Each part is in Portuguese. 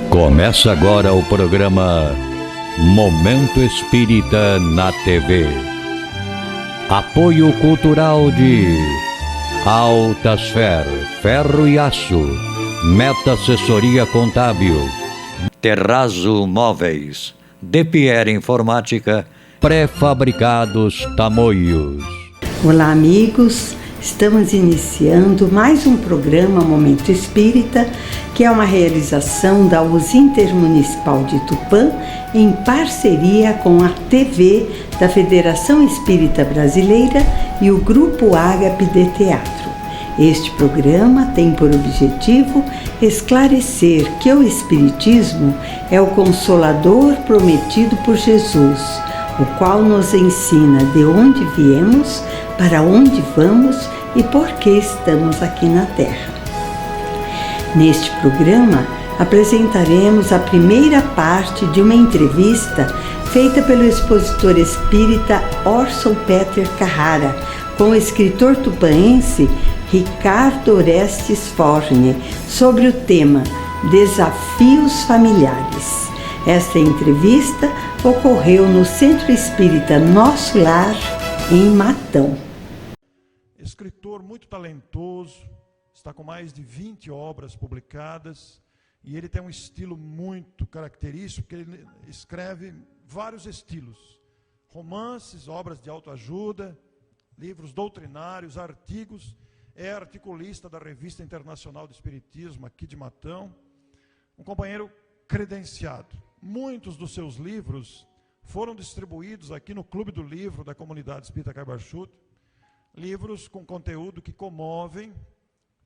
Começa agora o programa Momento Espírita na TV. Apoio cultural de Altasfer, Ferro e Aço, Meta Assessoria Contábil, Terrazzo Móveis, De Pierre Informática, Pré-fabricados Tamoios. Olá, amigos. Estamos iniciando mais um programa Momento Espírita, que é uma realização da US Intermunicipal de Tupã, em parceria com a TV da Federação Espírita Brasileira e o Grupo Ágape de Teatro. Este programa tem por objetivo esclarecer que o Espiritismo é o Consolador prometido por Jesus, o qual nos ensina de onde viemos, para onde vamos e por que estamos aqui na Terra. Neste programa, apresentaremos a primeira parte de uma entrevista feita pelo expositor espírita Orson Peter Carrara com o escritor tupaense Ricardo Orestes Forne sobre o tema Desafios Familiares. Esta entrevista ocorreu no Centro Espírita Nosso Lar, em Matão. Escritor muito talentoso, está com mais de 20 obras publicadas e ele tem um estilo muito característico, porque ele escreve vários estilos: romances, obras de autoajuda, livros doutrinários, artigos. É articulista da Revista Internacional de Espiritismo aqui de Matão, um companheiro credenciado. Muitos dos seus livros foram distribuídos aqui no Clube do Livro da Comunidade Espírita Caibachute, livros com conteúdo que comovem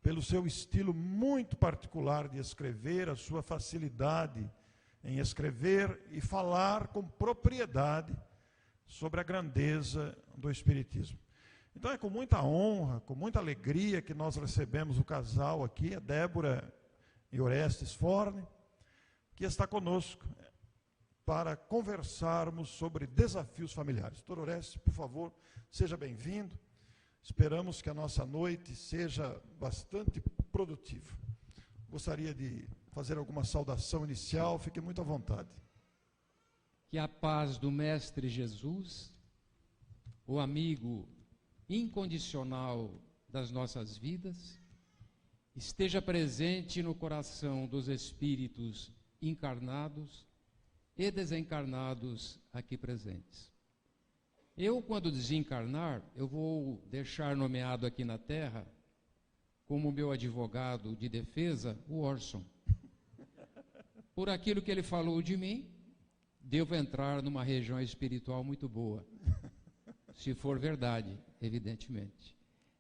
pelo seu estilo muito particular de escrever, a sua facilidade em escrever e falar com propriedade sobre a grandeza do Espiritismo. Então é com muita honra, com muita alegria que nós recebemos o casal aqui, a Débora e Orestes Forne, que está conosco para conversarmos sobre desafios familiares. Doutor Orestes, por favor, seja bem-vindo. Esperamos que a nossa noite seja bastante produtiva. Gostaria de fazer alguma saudação inicial, fique muito à vontade. Que a paz do Mestre Jesus, o amigo incondicional das nossas vidas, esteja presente no coração dos espíritos encarnados e desencarnados aqui presentes. Eu, quando desencarnar, eu vou deixar nomeado aqui na Terra, como meu advogado de defesa, o Orson. Por aquilo que ele falou de mim, devo entrar numa região espiritual muito boa. Se for verdade, evidentemente.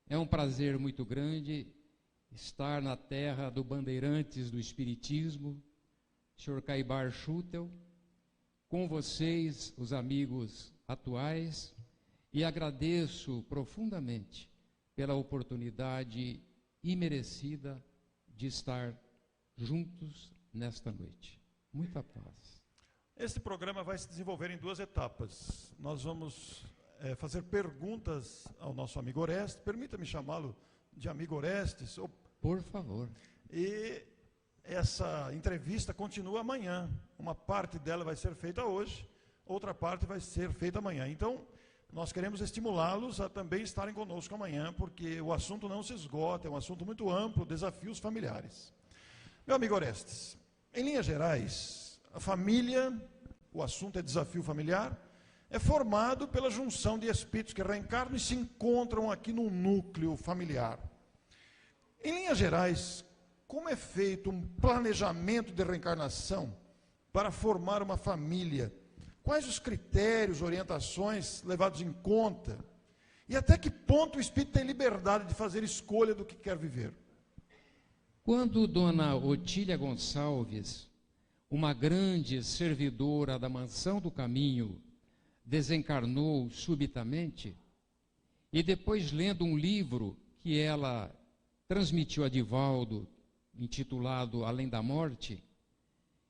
É um prazer muito grande estar na terra do Bandeirantes do Espiritismo, Sr. Caibar Schutel, com vocês, os amigos atuais, e agradeço profundamente pela oportunidade imerecida de estar juntos nesta noite. Muita paz. Este programa vai se desenvolver em duas etapas. Nós vamos fazer perguntas ao nosso amigo Orestes. Permita-me chamá-lo de amigo Orestes. Por favor. E essa entrevista continua amanhã. Uma parte dela vai ser feita hoje, outra parte vai ser feita amanhã. Então, nós queremos estimulá-los a também estarem conosco amanhã, porque o assunto não se esgota, é um assunto muito amplo, desafios familiares. Meu amigo Orestes, em linhas gerais, a família, o assunto é desafio familiar, é formado pela junção de espíritos que reencarnam e se encontram aqui no núcleo familiar. Em linhas gerais, como é feito um planejamento de reencarnação para formar uma família? Quais os critérios, orientações levados em conta? E até que ponto o espírito tem liberdade de fazer escolha do que quer viver? Quando Dona Otília Gonçalves, uma grande servidora da Mansão do Caminho, desencarnou subitamente, e depois lendo um livro que ela transmitiu a Divaldo, intitulado Além da Morte,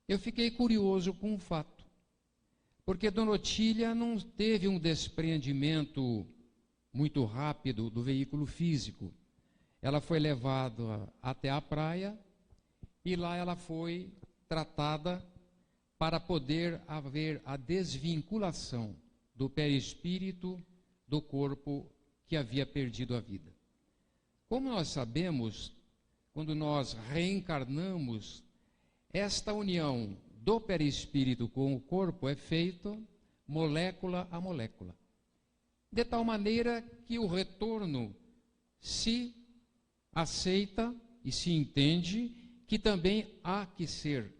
eu fiquei curioso com o fato, porque Dona Otília não teve um despreendimento muito rápido do veículo físico. Ela foi levada até a praia e lá ela foi tratada para poder haver a desvinculação do perispírito do corpo que havia perdido a vida. Como nós sabemos, quando nós reencarnamos, esta união do perispírito com o corpo é feita molécula a molécula, de tal maneira que o retorno se aceita e se entende que também há que ser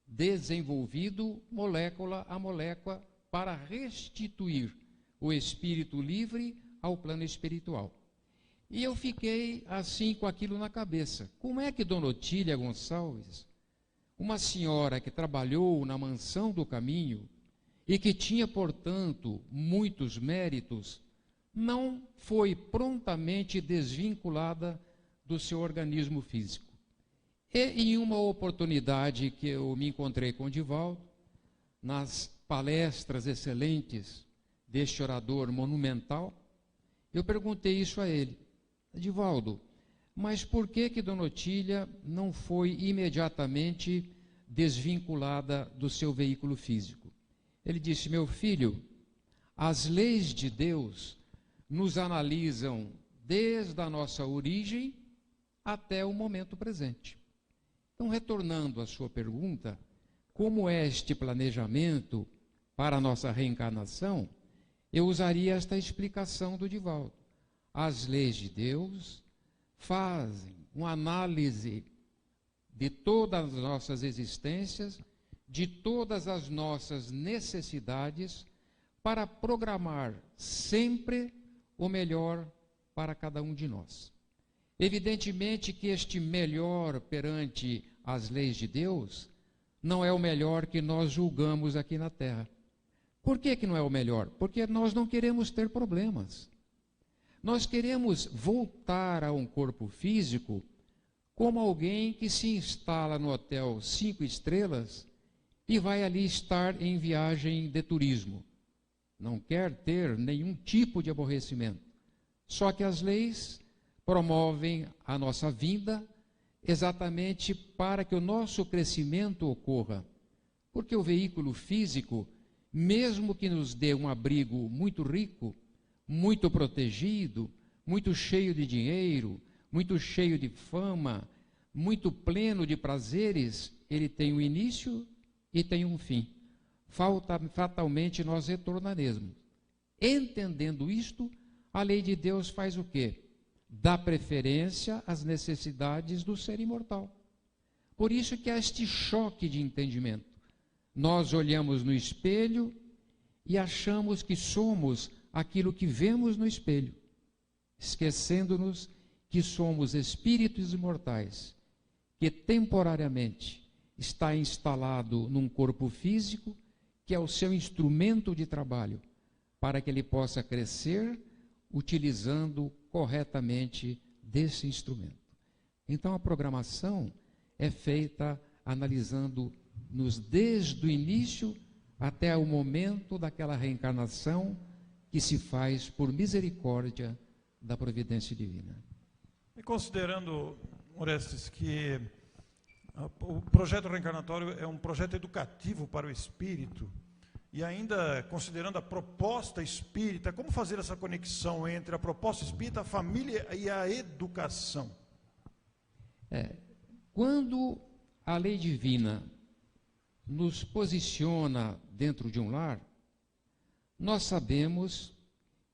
desenvolvido molécula a molécula para restituir o espírito livre ao plano espiritual. E eu fiquei assim com aquilo na cabeça. Como é que Dona Otília Gonçalves, uma senhora que trabalhou na Mansão do Caminho e que tinha, portanto, muitos méritos, não foi prontamente desvinculada do seu organismo físico? E em uma oportunidade que eu me encontrei com o Divaldo, nas palestras excelentes deste orador monumental, eu perguntei isso a ele: Divaldo, mas por que Dona Otília não foi imediatamente desvinculada do seu veículo físico? Ele disse: meu filho, as leis de Deus nos analisam desde a nossa origem até o momento presente. Então, retornando à sua pergunta, como é este planejamento para a nossa reencarnação, eu usaria esta explicação do Divaldo. As leis de Deus fazem uma análise de todas as nossas existências, de todas as nossas necessidades, para programar sempre o melhor para cada um de nós. Evidentemente que este melhor perante as leis de Deus não é o melhor que nós julgamos aqui na Terra. Por que não é o melhor? Porque nós não queremos ter problemas. Nós queremos voltar a um corpo físico como alguém que se instala no hotel 5 estrelas e vai ali estar em viagem de turismo. Não quer ter nenhum tipo de aborrecimento. Só que as leis promovem a nossa vinda exatamente para que o nosso crescimento ocorra. Porque o veículo físico, mesmo que nos dê um abrigo muito rico, muito protegido, muito cheio de dinheiro, muito cheio de fama, muito pleno de prazeres, ele tem um início e tem um fim. Fatalmente nós retornaremos. Entendendo isto, a lei de Deus faz o quê? Dá preferência às necessidades do ser imortal. Por isso que há este choque de entendimento. Nós olhamos no espelho e achamos que somos aquilo que vemos no espelho, esquecendo-nos que somos espíritos imortais, que temporariamente está instalado num corpo físico, que é o seu instrumento de trabalho, para que ele possa crescer utilizando corretamente desse instrumento. Então a programação é feita analisando-nos desde o início até o momento daquela reencarnação que se faz por misericórdia da providência divina. E considerando, Orestes, que o projeto reencarnatório é um projeto educativo para o espírito, e ainda considerando a proposta espírita, como fazer essa conexão entre a proposta espírita, a família e a educação? Quando a lei divina nos posiciona dentro de um lar, nós sabemos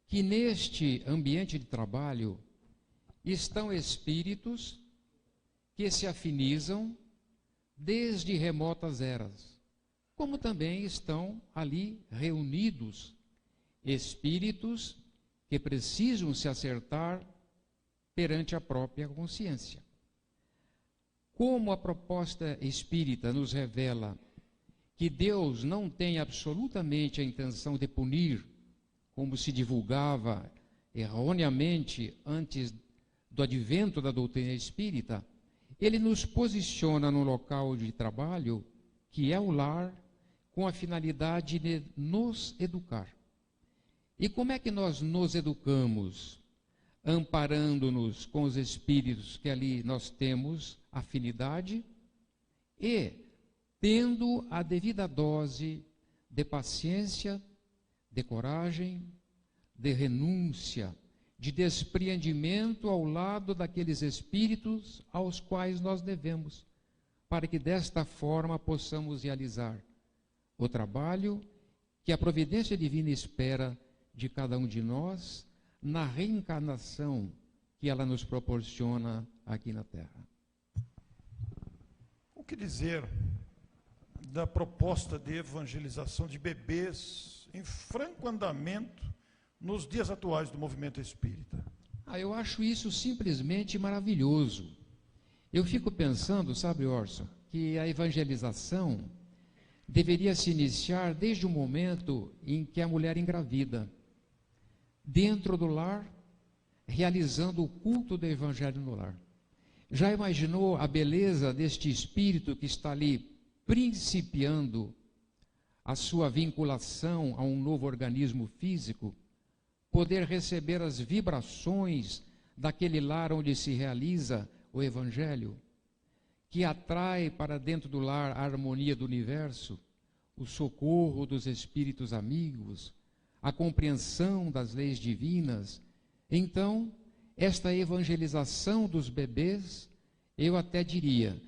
que neste ambiente de trabalho estão espíritos que se afinizam desde remotas eras, como também estão ali reunidos espíritos que precisam se acertar perante a própria consciência. Como a proposta espírita nos revela que Deus não tem absolutamente a intenção de punir, como se divulgava erroneamente antes do advento da doutrina espírita, ele nos posiciona no local de trabalho, que é o lar, com a finalidade de nos educar. E como é que nós nos educamos? Amparando-nos com os espíritos que ali nós temos afinidade e tendo a devida dose de paciência, de coragem, de renúncia, de despreendimento ao lado daqueles espíritos aos quais nós devemos, para que desta forma possamos realizar o trabalho que a providência divina espera de cada um de nós na reencarnação que ela nos proporciona aqui na Terra. O que dizer da proposta de evangelização de bebês em franco andamento nos dias atuais do movimento espírita? Eu acho isso simplesmente maravilhoso. Eu fico pensando, sabe, Orson, que a evangelização deveria se iniciar desde o momento em que a mulher engravida, dentro do lar, realizando o culto do evangelho no lar. Já imaginou a beleza deste espírito que está ali principiando a sua vinculação a um novo organismo físico, poder receber as vibrações daquele lar onde se realiza o evangelho, que atrai para dentro do lar a harmonia do universo, o socorro dos espíritos amigos, a compreensão das leis divinas. Então, esta evangelização dos bebês, eu até diria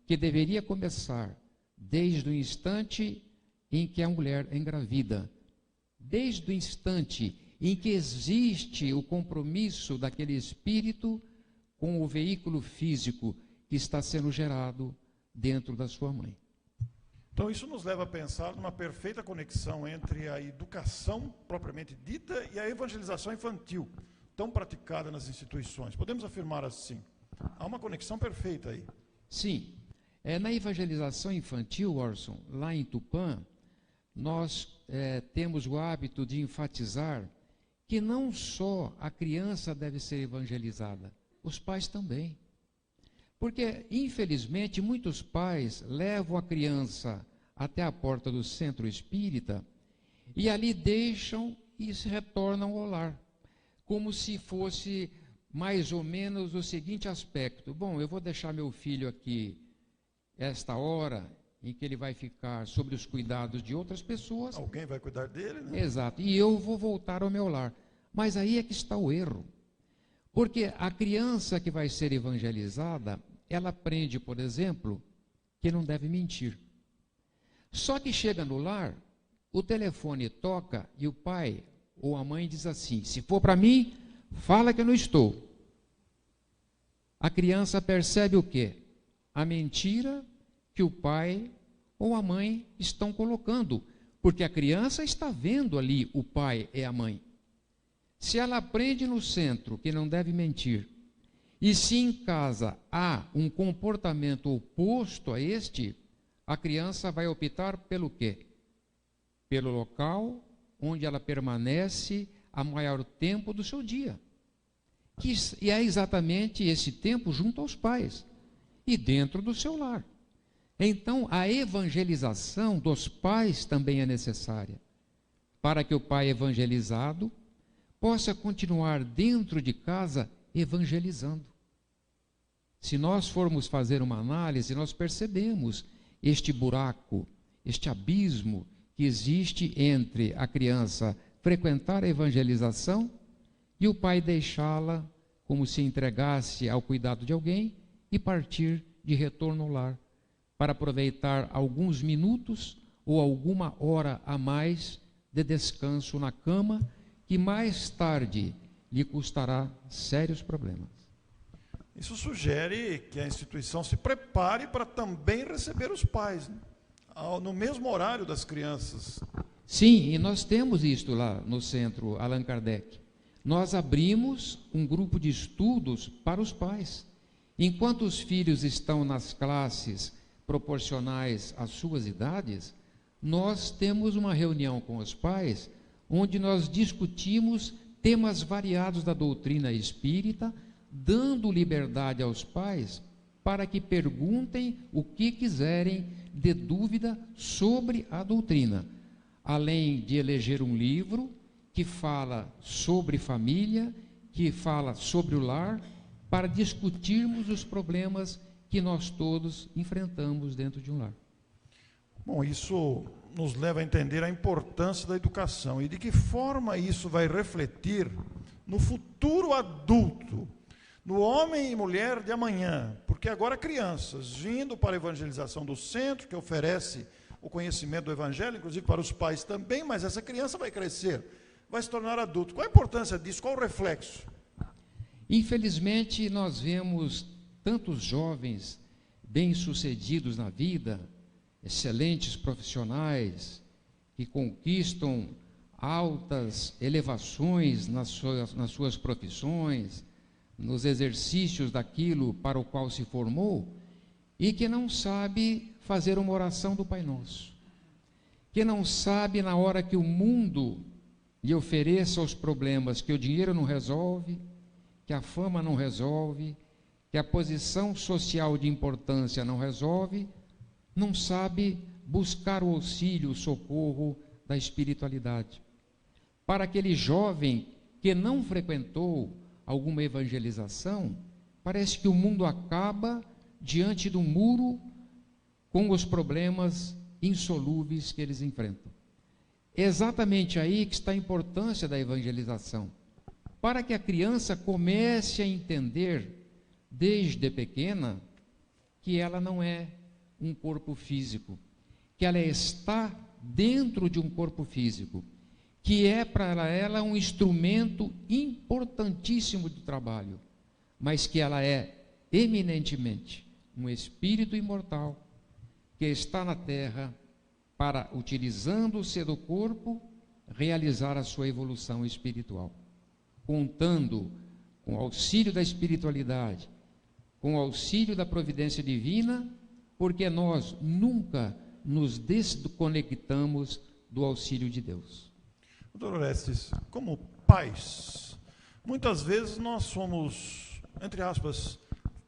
que deveria começar desde o instante em que a mulher é engravida, desde o instante em que existe o compromisso daquele espírito com o veículo físico que está sendo gerado dentro da sua mãe. Então isso nos leva a pensar numa perfeita conexão entre a educação propriamente dita e a evangelização infantil, tão praticada nas instituições. Podemos afirmar assim? Há uma conexão perfeita aí. Sim. Na evangelização infantil, Orson, lá em Tupã, nós temos o hábito de enfatizar que não só a criança deve ser evangelizada, os pais também. Porque, infelizmente, muitos pais levam a criança até a porta do centro espírita e ali deixam e se retornam ao lar, como se fosse mais ou menos o seguinte aspecto: bom, eu vou deixar meu filho aqui esta hora em que ele vai ficar sob os cuidados de outras pessoas. Alguém vai cuidar dele, né? Exato, e eu vou voltar ao meu lar. Mas aí é que está o erro. Porque a criança que vai ser evangelizada, ela aprende, por exemplo, que não deve mentir. Só que chega no lar, o telefone toca e o pai ou a mãe diz assim: se for para mim, fala que eu não estou. A criança percebe o quê? A mentira que o pai ou a mãe estão colocando, porque a criança está vendo ali o pai e a mãe. Se ela aprende no centro que não deve mentir, e se em casa há um comportamento oposto a este, a criança vai optar pelo quê? Pelo local onde ela permanece a maior tempo do seu dia. E é exatamente esse tempo junto aos pais e dentro do seu lar. Então, a evangelização dos pais também é necessária, para que o pai evangelizado possa continuar dentro de casa evangelizando. Se nós formos fazer uma análise, nós percebemos este buraco, este abismo que existe entre a criança frequentar a evangelização e o pai deixá-la como se entregasse ao cuidado de alguém e partir de retorno ao lar, para aproveitar alguns minutos ou alguma hora a mais de descanso na cama, que mais tarde lhe custará sérios problemas. Isso sugere que a instituição se prepare para também receber os pais, né? No mesmo horário das crianças. Sim, e nós temos isto lá no centro Allan Kardec. Nós abrimos um grupo de estudos para os pais. Enquanto os filhos estão nas classes proporcionais às suas idades, nós temos uma reunião com os pais, onde nós discutimos temas variados da doutrina espírita, dando liberdade aos pais para que perguntem o que quiserem de dúvida sobre a doutrina, além de eleger um livro que fala sobre família, que fala sobre o lar, para discutirmos os problemas que nós todos enfrentamos dentro de um lar. Bom, isso nos leva a entender a importância da educação e de que forma isso vai refletir no futuro adulto, no homem e mulher de amanhã, porque agora crianças vindo para a evangelização do centro, que oferece o conhecimento do evangelho, inclusive para os pais também, mas essa criança vai crescer, vai se tornar adulto. Qual a importância disso? Qual o reflexo? Infelizmente, nós vemos tantos jovens bem-sucedidos na vida, excelentes profissionais, que conquistam altas elevações nas suas profissões, nos exercícios daquilo para o qual se formou, e que não sabe fazer uma oração do Pai Nosso, que não sabe, na hora que o mundo lhe ofereça os problemas que o dinheiro não resolve, que a fama não resolve, que a posição social de importância não resolve, não sabe buscar o auxílio, o socorro da espiritualidade. Para aquele jovem que não frequentou alguma evangelização, parece que o mundo acaba diante do muro com os problemas insolúveis que eles enfrentam. É exatamente aí que está a importância da evangelização, para que a criança comece a entender, desde pequena, que ela não é um corpo físico, que ela está dentro de um corpo físico, que é para ela um instrumento importantíssimo de trabalho, mas que ela é eminentemente um espírito imortal que está na terra para, utilizando-se do corpo, realizar a sua evolução espiritual, contando com o auxílio da espiritualidade, com o auxílio da providência divina, porque nós nunca nos desconectamos do auxílio de Deus. Doutor Orestes, como pais, muitas vezes nós somos, entre aspas,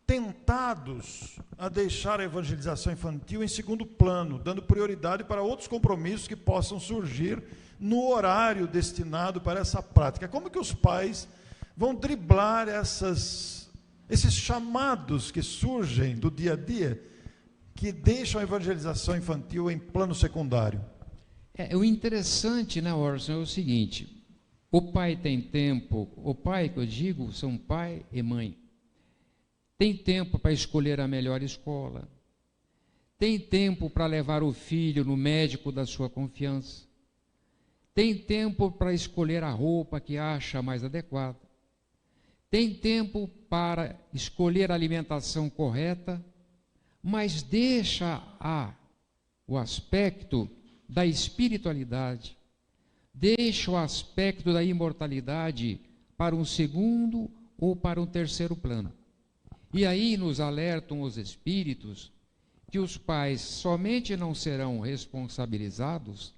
tentados a deixar a evangelização infantil em segundo plano, dando prioridade para outros compromissos que possam surgir no horário destinado para essa prática. Como que os pais vão driblar esses chamados que surgem do dia a dia, que deixam a evangelização infantil em plano secundário? O interessante, né, Orson, é o seguinte: o pai tem tempo, o pai que eu digo são pai e mãe, tem tempo para escolher a melhor escola, tem tempo para levar o filho no médico da sua confiança, tem tempo para escolher a roupa que acha mais adequada, tem tempo para escolher a alimentação correta, mas deixa o aspecto da espiritualidade, deixa o aspecto da imortalidade para um segundo ou para um terceiro plano. E aí nos alertam os espíritos que os pais somente não serão responsabilizados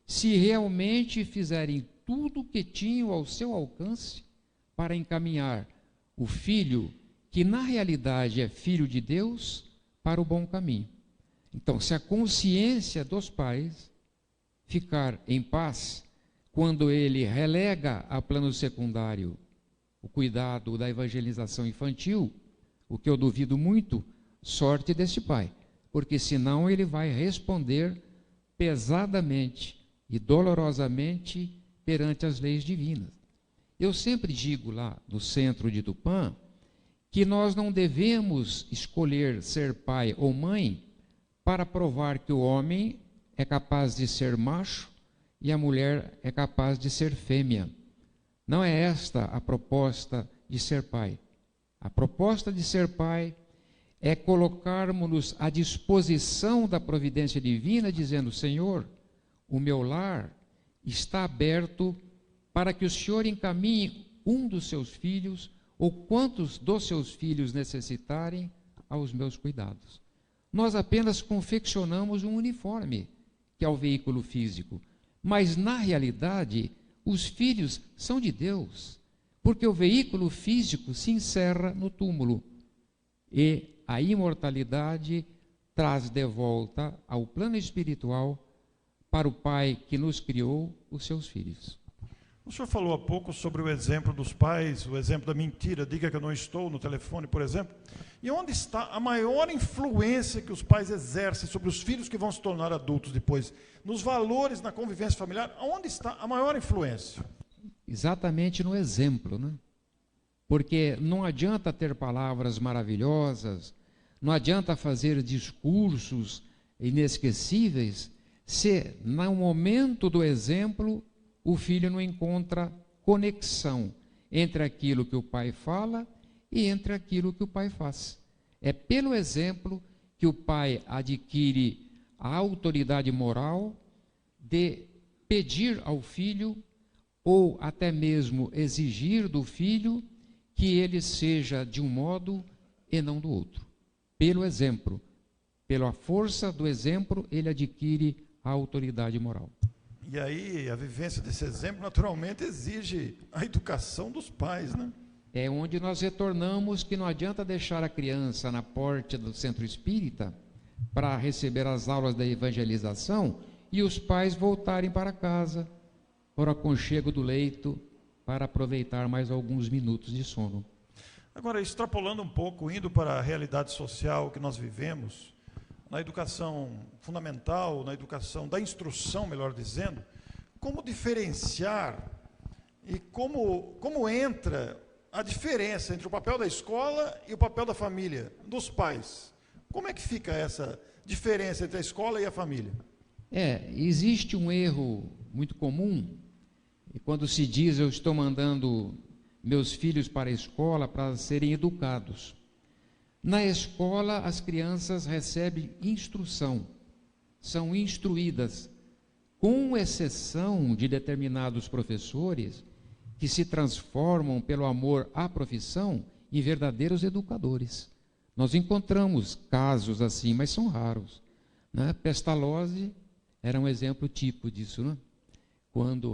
se realmente fizerem tudo o que tinham ao seu alcance para encaminhar o filho, que na realidade é filho de Deus, para o bom caminho. Então, se a consciência dos pais ficar em paz, quando ele relega a plano secundário o cuidado da evangelização infantil, o que eu duvido muito, sorte desse pai, porque senão ele vai responder pesadamente e dolorosamente perante as leis divinas. Eu sempre digo lá no centro de Tupã que nós não devemos escolher ser pai ou mãe para provar que o homem é capaz de ser macho e a mulher é capaz de ser fêmea. Não é esta a proposta de ser pai. A proposta de ser pai é colocarmos-nos à disposição da providência divina, dizendo: Senhor, o meu lar está aberto para que o Senhor encaminhe um dos seus filhos, ou quantos dos seus filhos necessitarem, aos meus cuidados. Nós apenas confeccionamos um uniforme, que é o veículo físico, mas na realidade os filhos são de Deus, porque o veículo físico se encerra no túmulo e a imortalidade traz de volta ao plano espiritual, para o Pai que nos criou, os seus filhos. O senhor falou há pouco sobre o exemplo dos pais, o exemplo da mentira, diga que eu não estou no telefone, por exemplo. E onde está a maior influência que os pais exercem sobre os filhos que vão se tornar adultos depois? Nos valores, na convivência familiar, onde está a maior influência? Exatamente no exemplo, né? Porque não adianta ter palavras maravilhosas, não adianta fazer discursos inesquecíveis, se no momento do exemplo o filho não encontra conexão entre aquilo que o pai fala e entre aquilo que o pai faz. É pelo exemplo que o pai adquire a autoridade moral de pedir ao filho, ou até mesmo exigir do filho, que ele seja de um modo e não do outro. Pelo exemplo, pela força do exemplo, ele adquire a autoridade moral. E aí, a vivência desse exemplo, naturalmente, exige a educação dos pais, né? É onde nós retornamos que não adianta deixar a criança na porta do centro espírita para receber as aulas da evangelização e os pais voltarem para casa, para o aconchego do leito, para aproveitar mais alguns minutos de sono. Agora, extrapolando um pouco, indo para a realidade social que nós vivemos, na educação fundamental, na educação da instrução, melhor dizendo, como diferenciar e como entra a diferença entre o papel da escola e o papel da família, dos pais? Como é que fica essa diferença entre a escola e a família? Existe um erro muito comum, e quando se diz eu estou mandando meus filhos para a escola para serem educados. Na escola, as crianças recebem instrução, são instruídas, com exceção de determinados professores que se transformam pelo amor à profissão em verdadeiros educadores. Nós encontramos casos assim, mas são raros, né? Pestalozzi era um exemplo tipo disso, né? Quando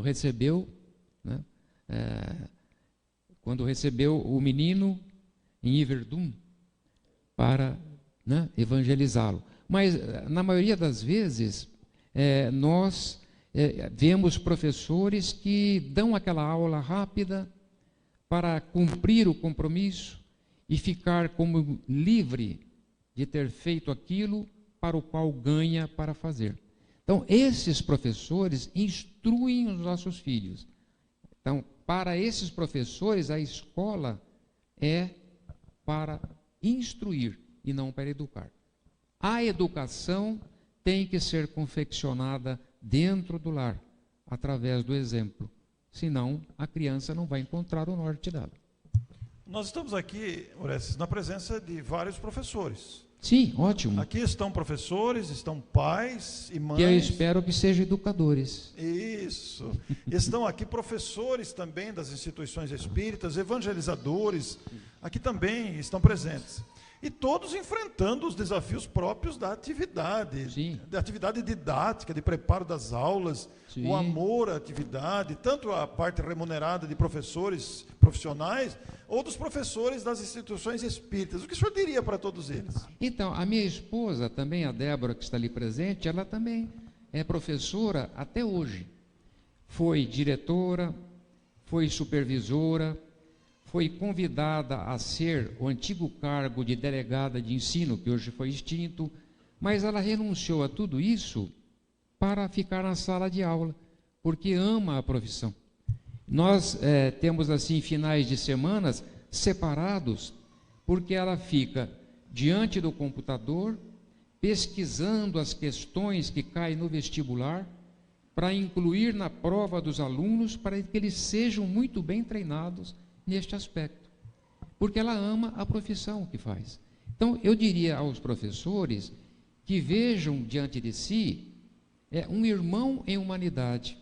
recebeu o menino em Yverdun para evangelizá-lo. Mas, na maioria das vezes, nós vemos professores que dão aquela aula rápida para cumprir o compromisso e ficar como livre de ter feito aquilo para o qual ganha para fazer. Então, esses professores instruem os nossos filhos. Então, para esses professores, a escola é para instruir e não para educar. A educação tem que ser confeccionada dentro do lar, através do exemplo. Senão, a criança não vai encontrar o norte dela. Nós estamos aqui, Orestes, na presença de vários professores. Sim, ótimo. Aqui estão professores, estão pais e mães. Que eu espero que sejam educadores. Isso. Estão aqui professores também das instituições espíritas, evangelizadores, aqui também estão presentes. E todos enfrentando os desafios próprios da atividade, Sim. da atividade didática, de preparo das aulas, Sim. o amor à atividade, tanto a parte remunerada de professores profissionais, ou dos professores das instituições espíritas. O que o senhor diria para todos eles? Então, a minha esposa, também a Débora, que está ali presente, ela também é professora até hoje. Foi diretora, foi supervisora, foi convidada a ser o antigo cargo de delegada de ensino, que hoje foi extinto, mas ela renunciou a tudo isso para ficar na sala de aula, porque ama a profissão. Nós temos assim finais de semanas separados, porque ela fica diante do computador, pesquisando as questões que caem no vestibular, para incluir na prova dos alunos, para que eles sejam muito bem treinados neste aspecto, porque ela ama a profissão que faz. Então, eu diria aos professores que vejam diante de si um irmão em humanidade,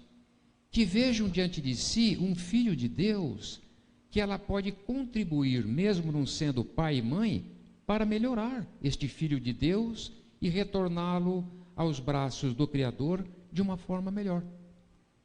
que vejam diante de si um filho de Deus, que ela pode contribuir, mesmo não sendo pai e mãe, para melhorar este filho de Deus e retorná-lo aos braços do Criador de uma forma melhor.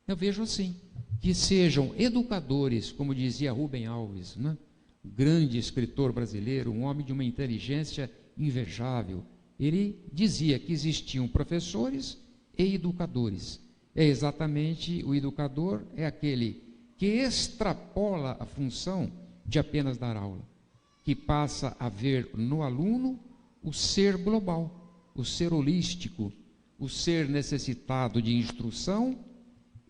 Eu vejo assim, que sejam educadores, como dizia Rubem Alves, né? Um grande escritor brasileiro, um homem de uma inteligência invejável. Ele dizia que existiam professores e educadores. É exatamente o educador, é aquele que extrapola a função de apenas dar aula, que passa a ver no aluno o ser global, o ser holístico, o ser necessitado de instrução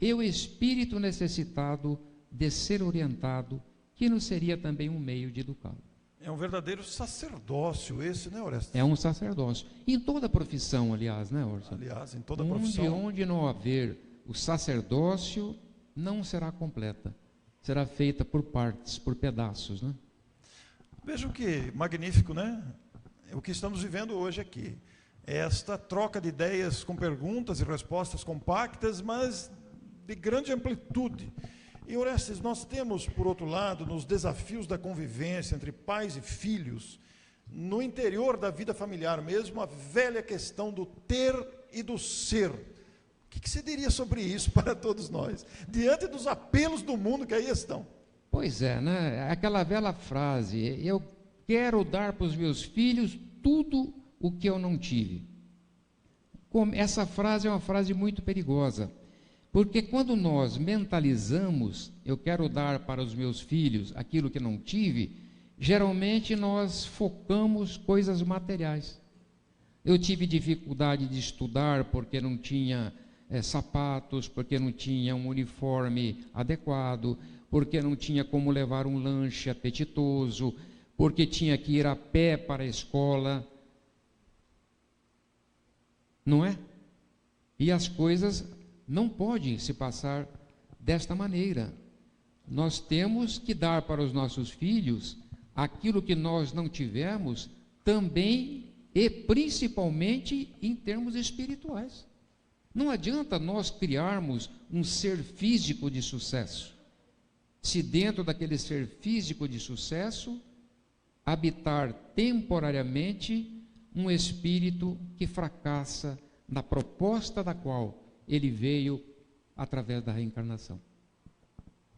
e o espírito necessitado de ser orientado, que não seria também um meio de educá-lo. É um verdadeiro sacerdócio esse, né, Orestes? É um sacerdócio. Em toda profissão, aliás, né, Orson? Aliás, em toda profissão. Onde não haver o sacerdócio, não será completa. Será feita por partes, por pedaços, né? Vejam que magnífico, né? O que estamos vivendo hoje aqui. Esta troca de ideias com perguntas e respostas compactas, mas de grande amplitude. E, Orestes, nós temos, por outro lado, nos desafios da convivência entre pais e filhos, no interior da vida familiar mesmo, a velha questão do ter e do ser. O que você diria sobre isso para todos nós, diante dos apelos do mundo que aí estão? Pois é, né? Aquela velha frase, eu quero dar para os meus filhos tudo o que eu não tive. Essa frase é uma frase muito perigosa, porque quando nós mentalizamos, eu quero dar para os meus filhos aquilo que não tive, geralmente nós focamos coisas materiais. Eu tive dificuldade de estudar porque não tinha sapatos, porque não tinha um uniforme adequado, porque não tinha como levar um lanche apetitoso, porque tinha que ir a pé para a escola. Não é? E as coisas não podem se passar desta maneira. Nós temos que dar para os nossos filhos aquilo que nós não tivemos, também e principalmente em termos espirituais. Não adianta nós criarmos um ser físico de sucesso, se dentro daquele ser físico de sucesso habitar temporariamente um espírito que fracassa na proposta da qual ele veio através da reencarnação.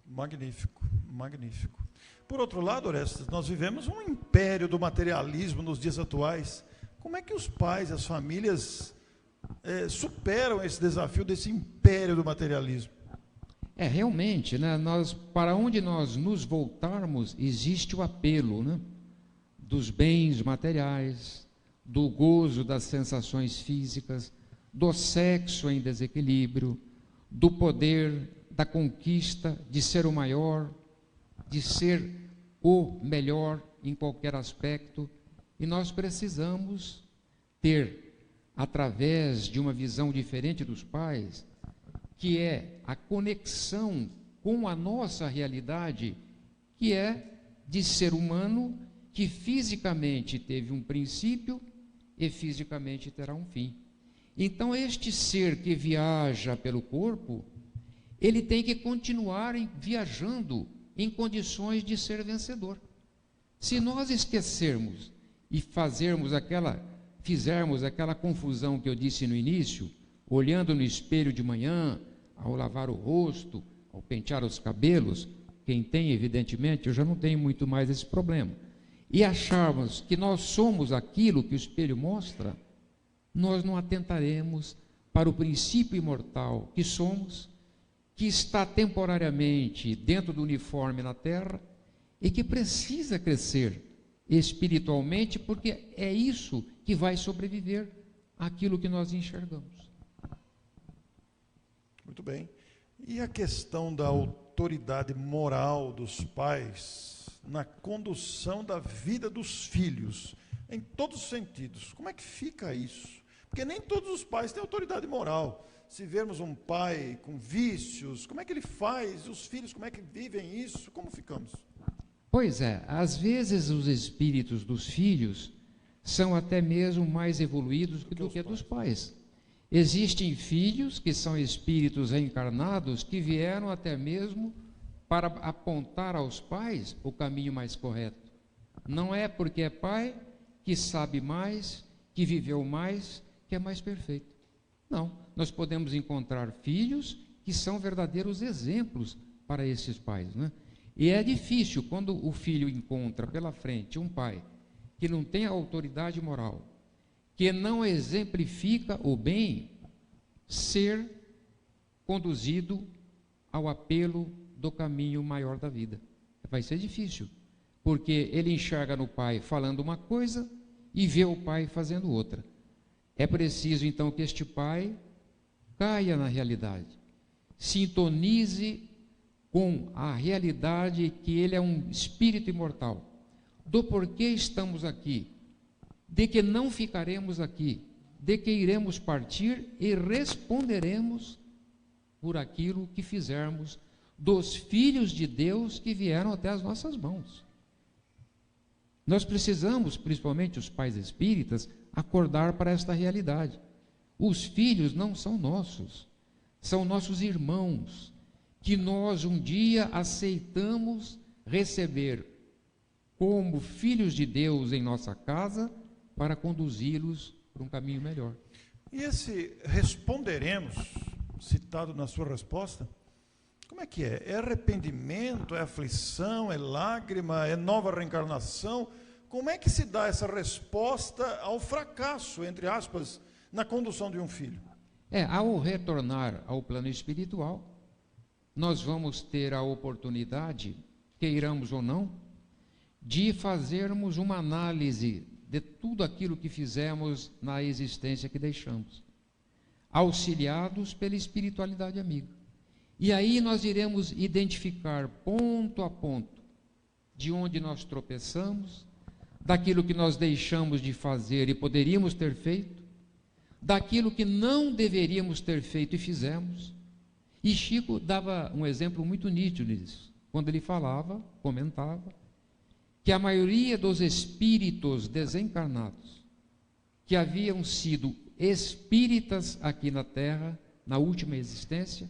Magnífico, magnífico. Por outro lado, Orestes, nós vivemos um império do materialismo nos dias atuais. Como é que os pais, as famílias superam esse desafio desse império do materialismo? Realmente, né, para onde nós nos voltarmos, existe o apelo, né, dos bens materiais, do gozo das sensações físicas, do sexo em desequilíbrio, do poder, da conquista de ser o maior, de ser o melhor em qualquer aspecto. E nós precisamos ter, através de uma visão diferente dos pais, que é a conexão com a nossa realidade, que é de ser humano que fisicamente teve um princípio e fisicamente terá um fim. Então, este ser que viaja pelo corpo, ele tem que continuar viajando em condições de ser vencedor. Se nós esquecermos e fizermos aquela confusão que eu disse no início, olhando no espelho de manhã, ao lavar o rosto, ao pentear os cabelos, quem tem, evidentemente, eu já não tenho muito mais esse problema, e acharmos que nós somos aquilo que o espelho mostra, nós não atentaremos para o princípio imortal que somos, que está temporariamente dentro do uniforme na Terra e que precisa crescer espiritualmente, porque é isso que vai sobreviver àquilo que nós enxergamos. Muito bem. E a questão da autoridade moral dos pais na condução da vida dos filhos, em todos os sentidos? Como é que fica isso? Porque nem todos os pais têm autoridade moral. Se vermos um pai com vícios, como é que ele faz? Os filhos, como é que vivem isso? Como ficamos? Pois é, às vezes os espíritos dos filhos são até mesmo mais evoluídos do que dos pais. Existem filhos que são espíritos reencarnados que vieram até mesmo para apontar aos pais o caminho mais correto. Não é porque é pai que sabe mais, que viveu mais, que é mais perfeito. Não, nós podemos encontrar filhos que são verdadeiros exemplos para esses pais, né? E é difícil quando o filho encontra pela frente um pai que não tem a autoridade moral, que não exemplifica o bem, ser conduzido ao apelo do caminho maior da vida. Vai ser difícil, porque ele enxerga no pai falando uma coisa e vê o pai fazendo outra. É preciso, então, que este pai caia na realidade, sintonize com a realidade que ele é um espírito imortal, do porquê estamos aqui, de que não ficaremos aqui, de que iremos partir e responderemos por aquilo que fizermos dos filhos de Deus que vieram até as nossas mãos. Nós precisamos, principalmente os pais espíritas, acordar para esta realidade. Os filhos não são nossos, são nossos irmãos, que nós um dia aceitamos receber como filhos de Deus em nossa casa para conduzi-los para um caminho melhor. E esse responderemos, citado na sua resposta, como é que é? É arrependimento, é aflição, é lágrima, é nova reencarnação? Como é que se dá essa resposta ao fracasso, entre aspas, na condução de um filho? Ao retornar ao plano espiritual, nós vamos ter a oportunidade, queiramos ou não, de fazermos uma análise de tudo aquilo que fizemos na existência que deixamos, auxiliados pela espiritualidade amiga. E aí nós iremos identificar ponto a ponto de onde nós tropeçamos, daquilo que nós deixamos de fazer e poderíamos ter feito, daquilo que não deveríamos ter feito e fizemos. E Chico dava um exemplo muito nítido disso, quando ele comentava, que a maioria dos espíritos desencarnados, que haviam sido espíritas aqui na Terra, na última existência,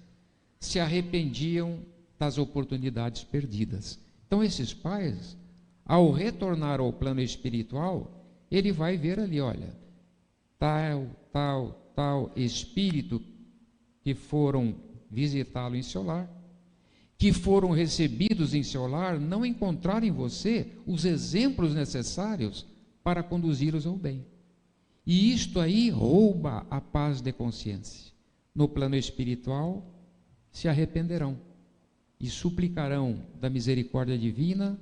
se arrependiam das oportunidades perdidas. Então esses pais, ao retornar ao plano espiritual, ele vai ver ali, olha, tal espírito que foram visitá-lo em seu lar, que foram recebidos em seu lar, não encontraram em você os exemplos necessários para conduzi-los ao bem. E isto aí rouba a paz de consciência. No plano espiritual, se arrependerão e suplicarão da misericórdia divina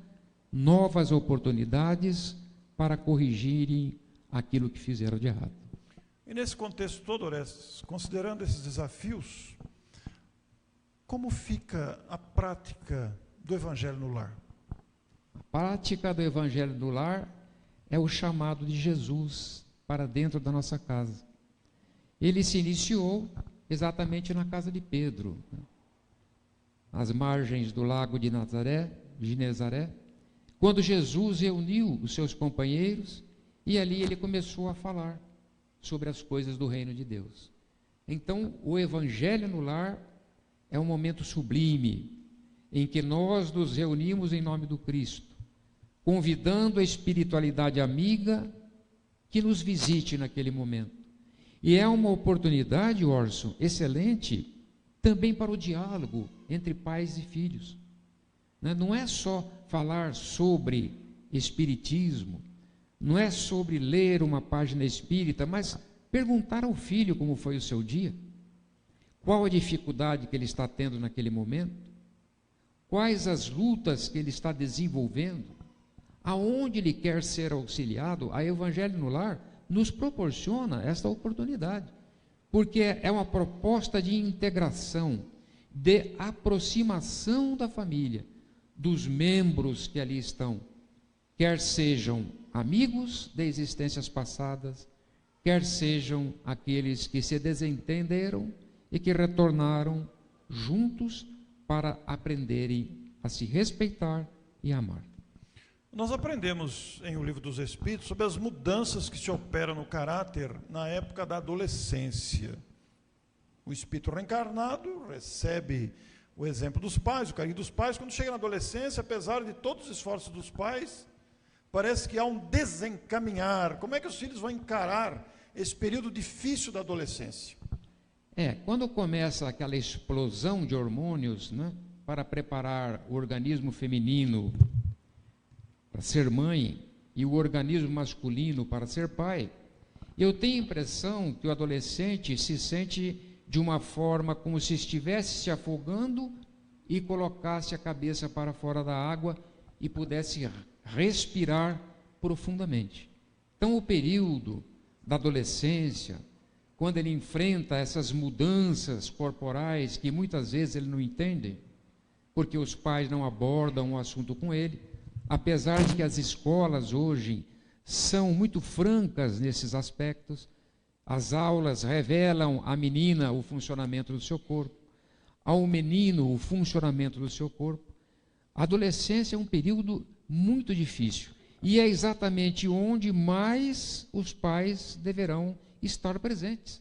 novas oportunidades para corrigirem aquilo que fizeram de errado. E nesse contexto todo, Orestes, considerando esses desafios, como fica a prática do Evangelho no lar? A prática do Evangelho no lar é o chamado de Jesus para dentro da nossa casa. Ele se iniciou exatamente na casa de Pedro, às margens do lago de Genezaré, quando Jesus reuniu os seus companheiros e ali ele começou a falar sobre as coisas do reino de Deus. Então, o Evangelho no lar é um momento sublime em que nós nos reunimos em nome do Cristo, convidando a espiritualidade amiga que nos visite naquele momento. E é uma oportunidade, Orson, excelente também para o diálogo entre pais e filhos. Não é só falar sobre espiritismo, não é sobre ler uma página espírita, mas perguntar ao filho como foi o seu dia, qual a dificuldade que ele está tendo naquele momento, quais as lutas que ele está desenvolvendo, aonde ele quer ser auxiliado. A Evangelho no Lar nos proporciona esta oportunidade, porque é uma proposta de integração, de aproximação da família, dos membros que ali estão, quer sejam amigos de existências passadas, quer sejam aqueles que se desentenderam e que retornaram juntos para aprenderem a se respeitar e amar. Nós aprendemos em O Livro dos Espíritos sobre as mudanças que se operam no caráter na época da adolescência. O espírito reencarnado recebe o exemplo dos pais, o carinho dos pais. Quando chega na adolescência, apesar de todos os esforços dos pais, parece que há um desencaminhar. Como é que os filhos vão encarar esse período difícil da adolescência? Quando começa aquela explosão de hormônios, para preparar o organismo feminino para ser mãe e o organismo masculino para ser pai, eu tenho a impressão que o adolescente se sente de uma forma como se estivesse se afogando e colocasse a cabeça para fora da água e pudesse respirar profundamente. Então, o período da adolescência, quando ele enfrenta essas mudanças corporais que muitas vezes ele não entende, porque os pais não abordam o assunto com ele, apesar de que as escolas hoje são muito francas nesses aspectos, as aulas revelam à menina o funcionamento do seu corpo, ao menino o funcionamento do seu corpo. A adolescência é um período muito difícil e é exatamente onde mais os pais deverão estar presentes.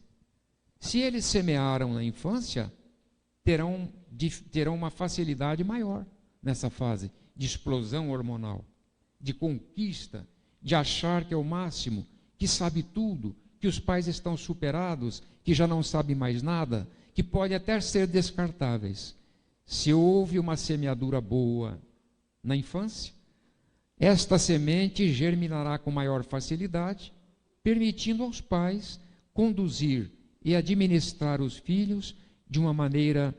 Se eles semearam na infância, terão uma facilidade maior nessa fase de explosão hormonal, de conquista, de achar que é o máximo, que sabe tudo, que os pais estão superados, que já não sabem mais nada, que podem até ser descartáveis. Se houve uma semeadura boa na infância, esta semente germinará com maior facilidade, permitindo aos pais conduzir e administrar os filhos de uma maneira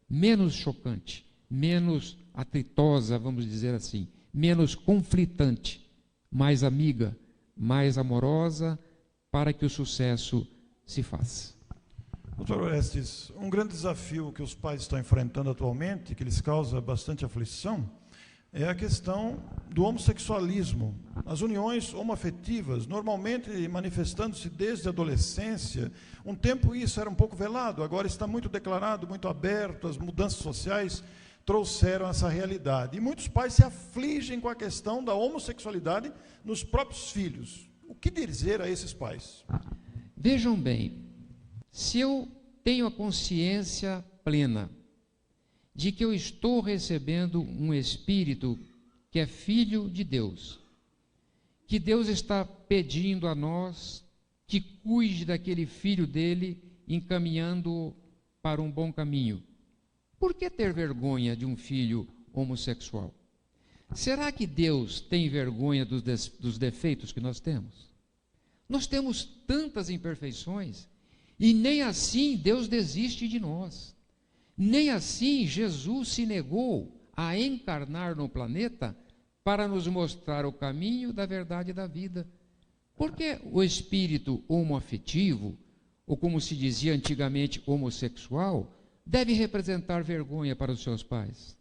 menos chocante, menos atritosa, vamos dizer assim, menos conflitante, mais amiga, mais amorosa, para que o sucesso se faça. Doutor Orestes, um grande desafio que os pais estão enfrentando atualmente, que lhes causa bastante aflição, é a questão do homossexualismo. As uniões homoafetivas, normalmente manifestando-se desde a adolescência, um tempo isso era um pouco velado, agora está muito declarado, muito aberto, as mudanças sociais trouxeram essa realidade. E muitos pais se afligem com a questão da homossexualidade nos próprios filhos. O que dizer a esses pais? Vejam bem, se eu tenho a consciência plena de que eu estou recebendo um espírito que é filho de Deus, que Deus está pedindo a nós que cuide daquele filho dele, encaminhando-o para um bom caminho, por que ter vergonha de um filho homossexual? Será que Deus tem vergonha dos defeitos que nós temos? Nós temos tantas imperfeições e nem assim Deus desiste de nós. Nem assim Jesus se negou a encarnar no planeta para nos mostrar o caminho da verdade e da vida. Porque o espírito homoafetivo, ou como se dizia antigamente, homossexual, deve representar vergonha para os seus pais?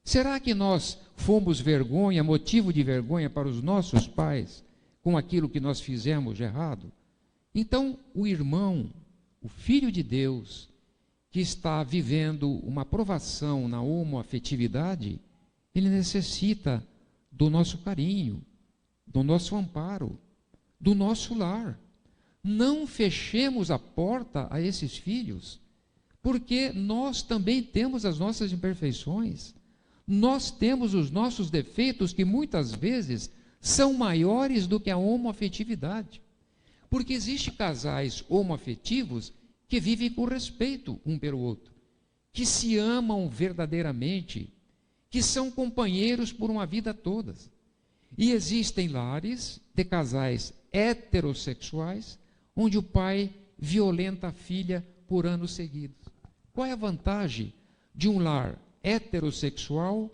Será que nós fomos vergonha, motivo de vergonha para os nossos pais, com aquilo que nós fizemos de errado? Então, o irmão, o filho de Deus, que está vivendo uma provação na homoafetividade, ele necessita do nosso carinho, do nosso amparo, do nosso lar. Não fechemos a porta a esses filhos, porque nós também temos as nossas imperfeições, nós temos os nossos defeitos que muitas vezes são maiores do que a homoafetividade, porque existem casais homoafetivos que vivem com respeito um pelo outro, que se amam verdadeiramente, que são companheiros por uma vida toda. E existem lares de casais heterossexuais, onde o pai violenta a filha por anos seguidos. Qual é a vantagem de um lar heterossexual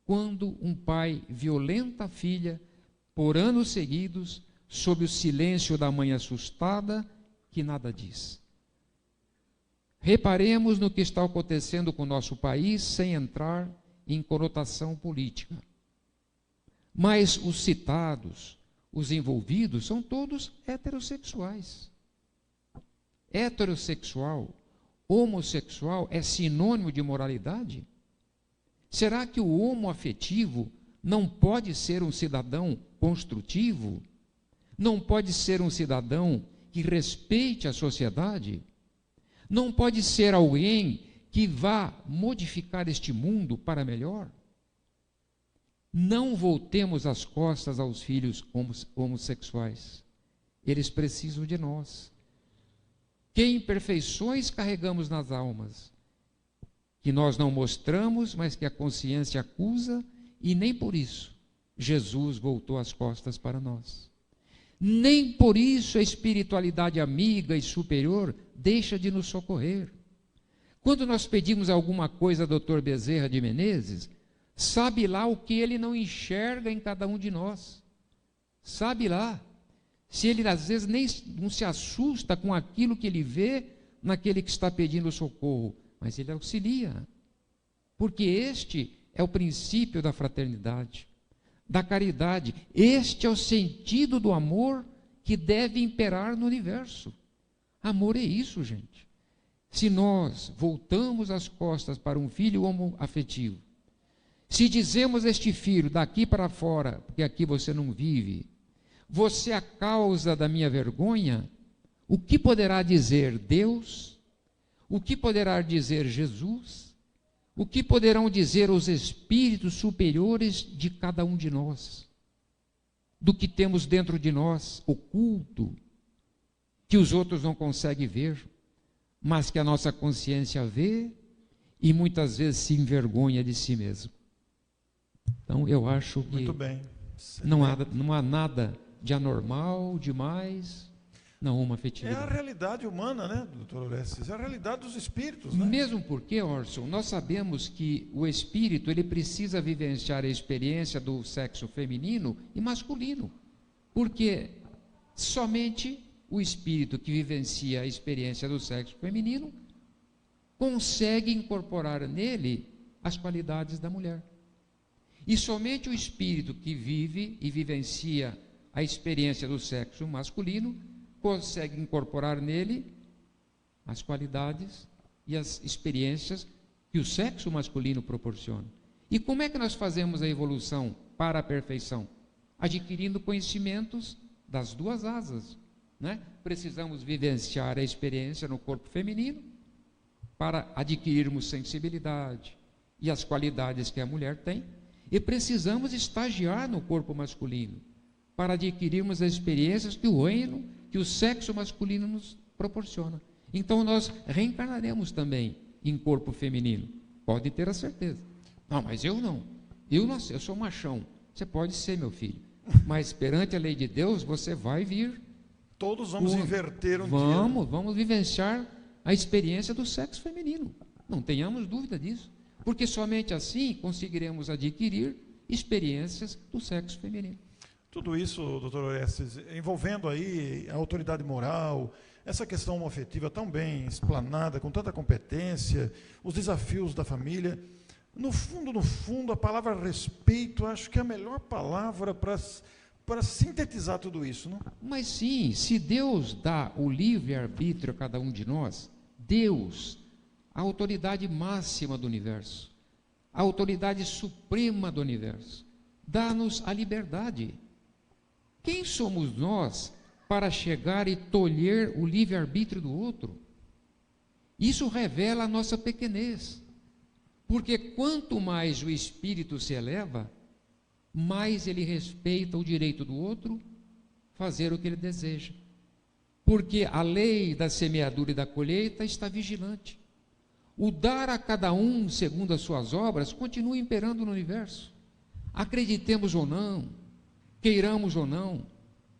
quando um pai violenta a filha por anos seguidos, sob o silêncio da mãe assustada, que nada diz? Reparemos no que está acontecendo com o nosso país, sem entrar em conotação política. Mas os citados, os envolvidos, são todos heterossexuais. Heterossexual, homossexual é sinônimo de moralidade? Será que o homoafetivo não pode ser um cidadão construtivo? Não pode ser um cidadão que respeite a sociedade? Não pode ser alguém que vá modificar este mundo para melhor? Não voltemos as costas aos filhos homossexuais. Eles precisam de nós. Que imperfeições carregamos nas almas, que nós não mostramos, mas que a consciência acusa, e nem por isso Jesus voltou as costas para nós. Nem por isso a espiritualidade amiga e superior deixa de nos socorrer. Quando nós pedimos alguma coisa ao Dr. Bezerra de Menezes, sabe lá o que ele não enxerga em cada um de nós. Sabe lá. Se ele às vezes nem não se assusta com aquilo que ele vê naquele que está pedindo socorro, mas ele auxilia. Porque este é o princípio da fraternidade, da caridade. Este é o sentido do amor que deve imperar no universo. Amor é isso, gente. Se nós voltamos as costas para um filho homoafetivo, se dizemos a este filho, daqui para fora, porque aqui você não vive, você é a causa da minha vergonha, o que poderá dizer Deus? O que poderá dizer Jesus? O que poderão dizer os espíritos superiores de cada um de nós? Do que temos dentro de nós, oculto, que os outros não conseguem ver, mas que a nossa consciência vê e muitas vezes se envergonha de si mesmo. Então eu acho que muito bem. Não há nada de anormal, demais na homoafetividade. É a realidade humana, né, doutor Orestes? É a realidade dos espíritos, né? Mesmo porque, Orson, nós sabemos que o espírito ele precisa vivenciar a experiência do sexo feminino e masculino, porque somente o espírito que vivencia a experiência do sexo feminino consegue incorporar nele as qualidades da mulher. E somente o espírito que vive e vivencia a experiência do sexo masculino consegue incorporar nele as qualidades e as experiências que o sexo masculino proporciona. E como é que nós fazemos a evolução para a perfeição? Adquirindo conhecimentos das duas asas, né? Precisamos vivenciar a experiência no corpo feminino para adquirirmos sensibilidade e as qualidades que a mulher tem, e precisamos estagiar no corpo masculino para adquirirmos as experiências que o reino, que o sexo masculino nos proporciona. Então nós reencarnaremos também em corpo feminino, pode ter a certeza. Não, mas eu não, eu sou machão. Você pode ser, meu filho, mas perante a lei de Deus você vai vir. Todos vamos inverter um dia. Vamos vivenciar a experiência do sexo feminino, não tenhamos dúvida disso, porque somente assim conseguiremos adquirir experiências do sexo feminino. Tudo isso, doutor Orestes, envolvendo aí a autoridade moral, essa questão homoafetiva tão bem explanada, com tanta competência, os desafios da família. No fundo, a palavra respeito, acho que é a melhor palavra para sintetizar tudo isso, não? Mas sim, se Deus dá o livre-arbítrio a cada um de nós, Deus, a autoridade máxima do universo, a autoridade suprema do universo, dá-nos a liberdade. Quem somos nós para chegar e tolher o livre-arbítrio do outro? Isso revela a nossa pequenez, porque quanto mais o espírito se eleva, mais ele respeita o direito do outro fazer o que ele deseja, porque a lei da semeadura e da colheita está vigilante. O dar a cada um segundo as suas obras continua imperando no universo. Acreditemos ou não, queiramos ou não,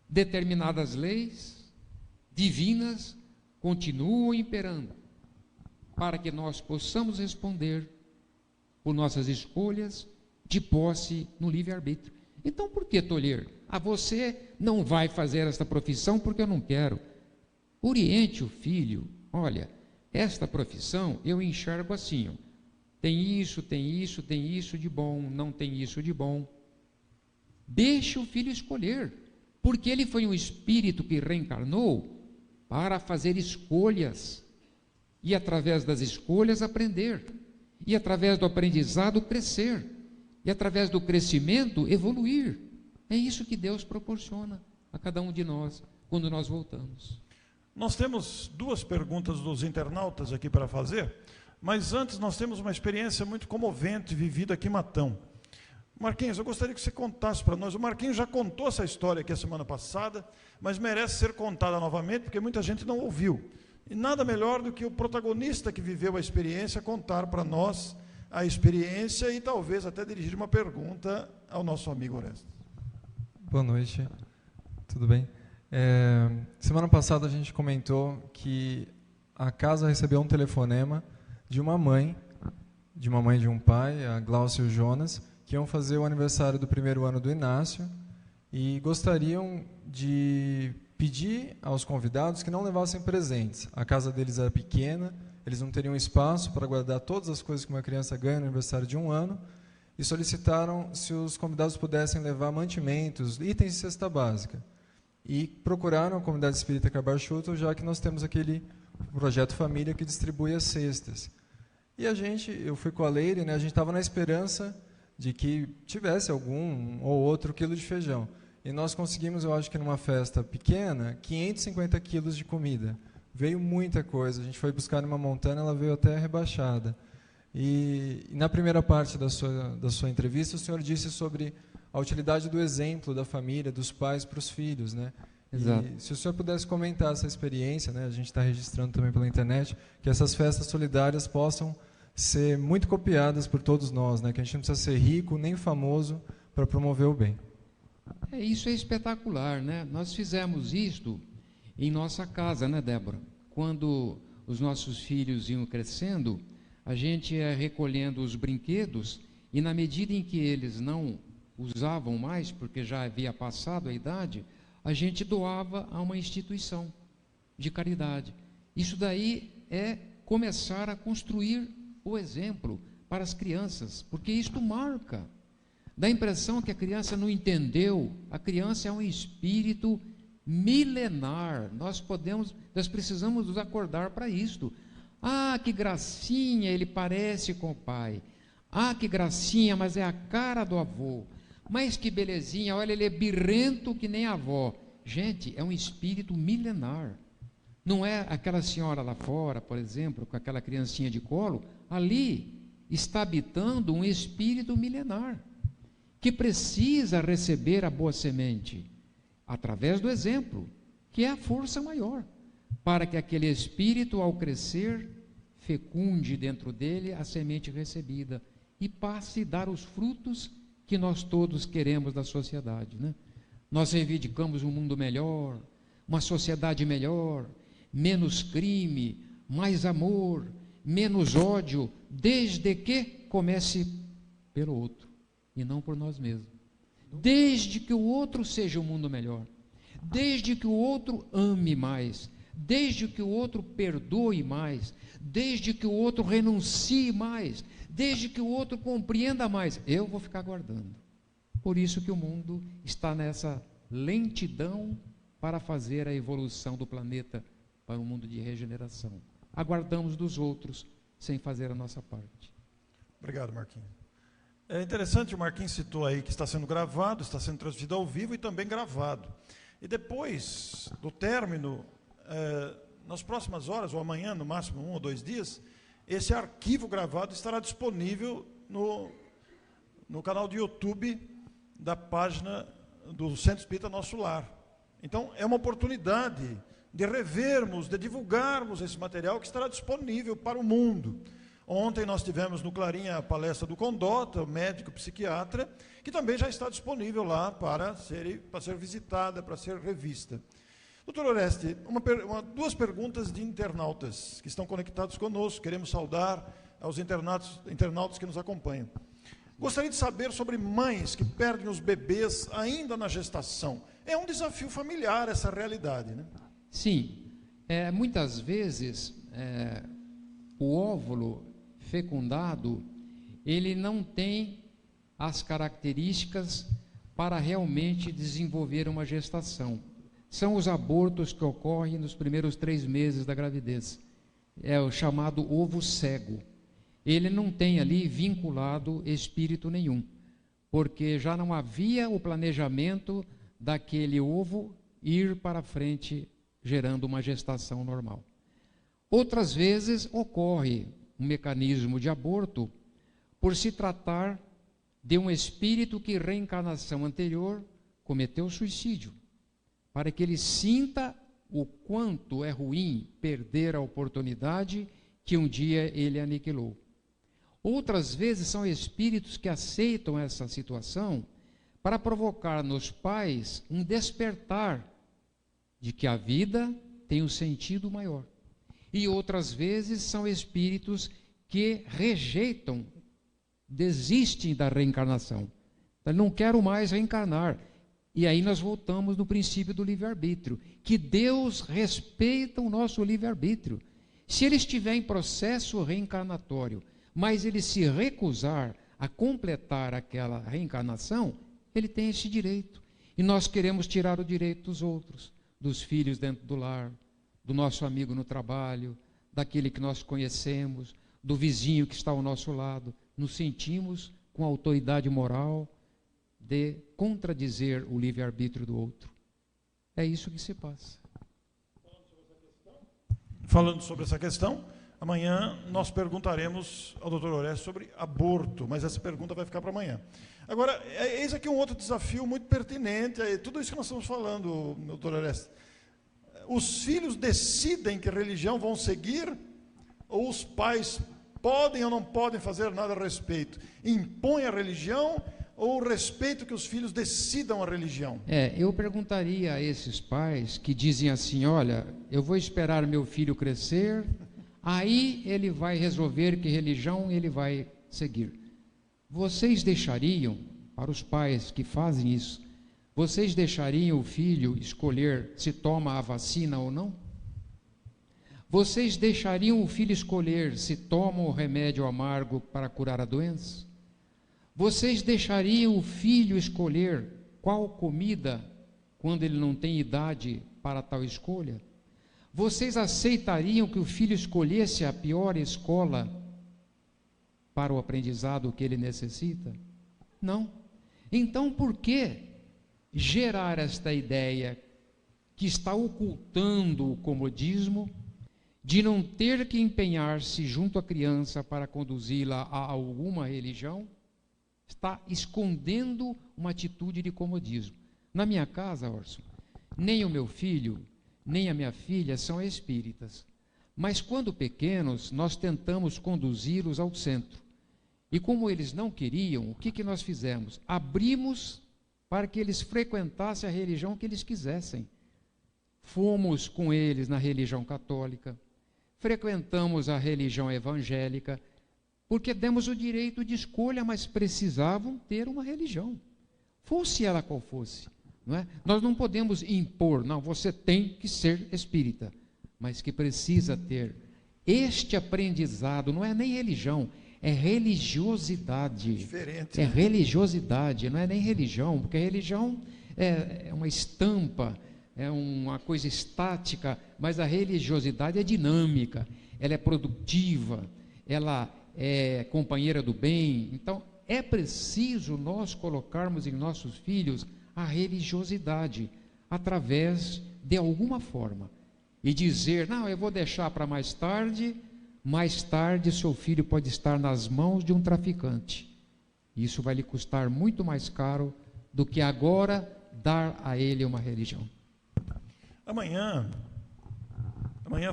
determinadas leis divinas continuam imperando, para que nós possamos responder por nossas escolhas de posse no livre-arbítrio. Então, por que tolher? Você não vai fazer esta profissão porque eu não quero. Oriente o filho, olha, esta profissão eu enxergo assim, ó. Tem isso de bom, não tem isso de bom. Deixe o filho escolher, porque ele foi um espírito que reencarnou para fazer escolhas, e através das escolhas aprender, e através do aprendizado crescer, e através do crescimento evoluir. É isso que Deus proporciona a cada um de nós quando nós voltamos. Nós temos duas perguntas dos internautas aqui para fazer, mas antes nós temos uma experiência muito comovente vivida aqui em Matão. Marquinhos, eu gostaria que você contasse para nós. O Marquinhos já contou essa história aqui a semana passada, mas merece ser contada novamente, porque muita gente não ouviu. E nada melhor do que o protagonista que viveu a experiência contar para nós a experiência e talvez até dirigir uma pergunta ao nosso amigo Orestes. Boa noite, tudo bem? Semana passada a gente comentou que a casa recebeu um telefonema de uma mãe e de um pai, a Glaucia e o Jonas, que iam fazer o aniversário do primeiro ano do Inácio e gostariam de pedir aos convidados que não levassem presentes. A casa deles era pequena, eles não teriam espaço para guardar todas as coisas que uma criança ganha no aniversário de um ano, e solicitaram se os convidados pudessem levar mantimentos, itens de cesta básica. E procuraram a comunidade espírita Cabarchuto, já que nós temos aquele projeto família que distribui as cestas. E eu fui com a Leire, né, a gente estava na esperança de que tivesse algum ou outro quilo de feijão. E nós conseguimos, eu acho que numa festa pequena, 550 quilos de comida. Veio muita coisa, a gente foi buscar numa montanha, ela veio até rebaixada. E na primeira parte da sua entrevista, o senhor disse sobre a utilidade do exemplo da família, dos pais para os filhos, né? Exato. E se o senhor pudesse comentar essa experiência, né? A gente está registrando também pela internet, que essas festas solidárias possam ser muito copiadas por todos nós, né? Que a gente não precisa ser rico nem famoso para promover o bem. Isso é espetacular, né? Nós fizemos isto em nossa casa, né, Débora? Quando os nossos filhos iam crescendo, a gente ia recolhendo os brinquedos e, na medida em que eles não usavam mais, porque já havia passado a idade, a gente doava a uma instituição de caridade. Isso daí é começar a construir o exemplo para as crianças, porque isto marca. Dá a impressão que a criança não entendeu. A criança é um espírito milenar. Nós precisamos nos acordar para isto. Ah, que gracinha, ele parece com o pai. Ah, que gracinha, mas é a cara do avô. Mas que belezinha, olha, ele é birrento que nem a avó. Gente, é um espírito milenar. Não é aquela senhora lá fora, por exemplo, com aquela criancinha de colo. Ali está habitando um espírito milenar, que precisa receber a boa semente, através do exemplo, que é a força maior, para que aquele espírito, ao crescer, fecunde dentro dele a semente recebida e passe a dar os frutos que nós todos queremos da sociedade, né? Nós reivindicamos um mundo melhor, uma sociedade melhor, menos crime, mais amor, menos ódio, desde que comece pelo outro e não por nós mesmos. Desde que o outro seja um mundo melhor, desde que o outro ame mais, desde que o outro perdoe mais, desde que o outro renuncie mais, desde que o outro compreenda mais, eu vou ficar guardando. Por isso que o mundo está nessa lentidão para fazer a evolução do planeta para um mundo de regeneração. Aguardamos dos outros sem fazer a nossa parte. Obrigado, Marquinhos. É interessante, o Marquinhos citou aí que está sendo gravado, está sendo transmitido ao vivo e também gravado. E depois do término, nas próximas horas, ou amanhã, no máximo 1 ou 2 dias, esse arquivo gravado estará disponível no canal de YouTube da página do Centro Espírita Nosso Lar. Então, é uma oportunidade de revermos, de divulgarmos esse material que estará disponível para o mundo. Ontem nós tivemos no Clarim a palestra do Condota, o médico psiquiatra, que também já está disponível lá para ser visitada, para ser revista. Doutor Oreste, duas perguntas de internautas que estão conectados conosco. Queremos saudar aos internautas que nos acompanham. Gostaria de saber sobre mães que perdem os bebês ainda na gestação. É um desafio familiar essa realidade, né? Sim. Muitas vezes, o óvulo fecundado, ele não tem as características para realmente desenvolver uma gestação. São os abortos que ocorrem nos primeiros 3 meses da gravidez. É o chamado ovo cego. Ele não tem ali vinculado espírito nenhum, porque já não havia o planejamento daquele ovo ir para frente, gerando uma gestação normal. Outras vezes ocorre um mecanismo de aborto por se tratar de um espírito que, reencarnação anterior, cometeu suicídio, para que ele sinta o quanto é ruim perder a oportunidade que um dia ele aniquilou. Outras vezes são espíritos que aceitam essa situação para provocar nos pais um despertar de que a vida tem um sentido maior. E outras vezes são espíritos que rejeitam, desistem da reencarnação. Eu não quero mais reencarnar. E aí nós voltamos no princípio do livre-arbítrio, que Deus respeita o nosso livre-arbítrio. Se ele estiver em processo reencarnatório, mas ele se recusar a completar aquela reencarnação, ele tem esse direito. E nós queremos tirar o direito dos outros, dos filhos dentro do lar, do nosso amigo no trabalho, daquele que nós conhecemos, do vizinho que está ao nosso lado. Nos sentimos com a autoridade moral de contradizer o livre-arbítrio do outro. É isso que se passa. Falando sobre essa questão, amanhã nós perguntaremos ao Dr. Orestes sobre aborto, mas essa pergunta vai ficar para amanhã. Agora, eis aqui um outro desafio muito pertinente, tudo isso que nós estamos falando, Dr. Orestes. Os filhos decidem que religião vão seguir, ou os pais podem ou não podem fazer nada a respeito? Impõem a religião, ou o respeito que os filhos decidam a religião? Eu perguntaria a esses pais que dizem assim, olha, eu vou esperar meu filho crescer, aí ele vai resolver que religião ele vai seguir. Vocês deixariam, para os pais que fazem isso, vocês deixariam o filho escolher se toma a vacina ou não? Vocês deixariam o filho escolher se toma o remédio amargo para curar a doença? Vocês deixariam o filho escolher qual comida quando ele não tem idade para tal escolha? Vocês aceitariam que o filho escolhesse a pior escola para o aprendizado que ele necessita? Não. Então, por que gerar esta ideia que está ocultando o comodismo de não ter que empenhar-se junto à criança para conduzi-la a alguma religião? Está escondendo uma atitude de comodismo. Na minha casa, Orson, nem o meu filho, nem a minha filha são espíritas. Mas quando pequenos, nós tentamos conduzi-los ao centro. E como eles não queriam, o que nós fizemos? Abrimos para que eles frequentassem a religião que eles quisessem. Fomos com eles na religião católica, frequentamos a religião evangélica, porque demos o direito de escolha, mas precisavam ter uma religião, fosse ela qual fosse, não é? Nós não podemos impor, não, você tem que ser espírita, mas que precisa ter este aprendizado, não é nem religião, é religiosidade. Diferente, é né? Religiosidade, não é nem religião, porque religião é uma estampa, é uma coisa estática, mas a religiosidade é dinâmica, ela é produtiva, ela é companheira do bem. Então, é preciso nós colocarmos em nossos filhos a religiosidade, através de alguma forma, e dizer, não, eu vou deixar para mais tarde seu filho pode estar nas mãos de um traficante. Isso vai lhe custar muito mais caro do que agora dar a ele uma religião. Amanhã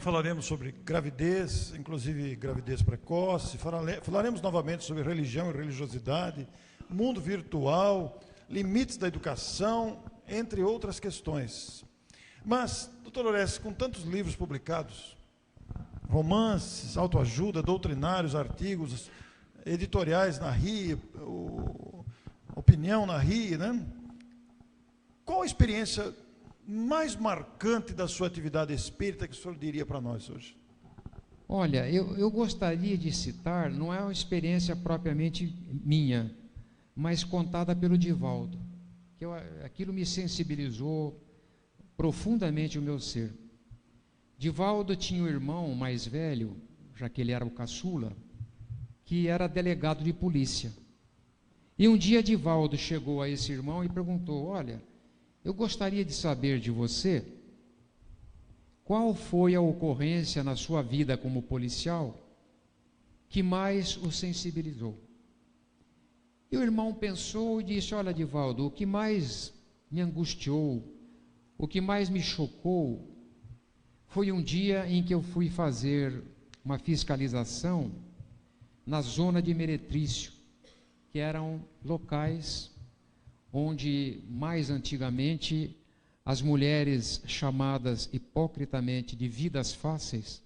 falaremos sobre gravidez, inclusive gravidez precoce, falaremos novamente sobre religião e religiosidade, mundo virtual, limites da educação, entre outras questões. Mas, doutor Orestes, com tantos livros publicados, romances, autoajuda, doutrinários, artigos, editoriais na RI, opinião na RI, né? Qual a experiência mais marcante da sua atividade espírita que o senhor diria para nós hoje? Olha, eu gostaria de citar, não é uma experiência propriamente minha, mas contada pelo Divaldo, que aquilo me sensibilizou profundamente o meu ser. Divaldo tinha um irmão mais velho, já que ele era o caçula, que era delegado de polícia. E um dia Divaldo chegou a esse irmão e perguntou, olha, eu gostaria de saber de você qual foi a ocorrência na sua vida como policial que mais o sensibilizou. E o irmão pensou e disse, olha, Divaldo, o que mais me angustiou, o que mais me chocou, foi um dia em que eu fui fazer uma fiscalização na zona de Meretrício, que eram locais onde, mais antigamente, as mulheres chamadas hipocritamente de vidas fáceis,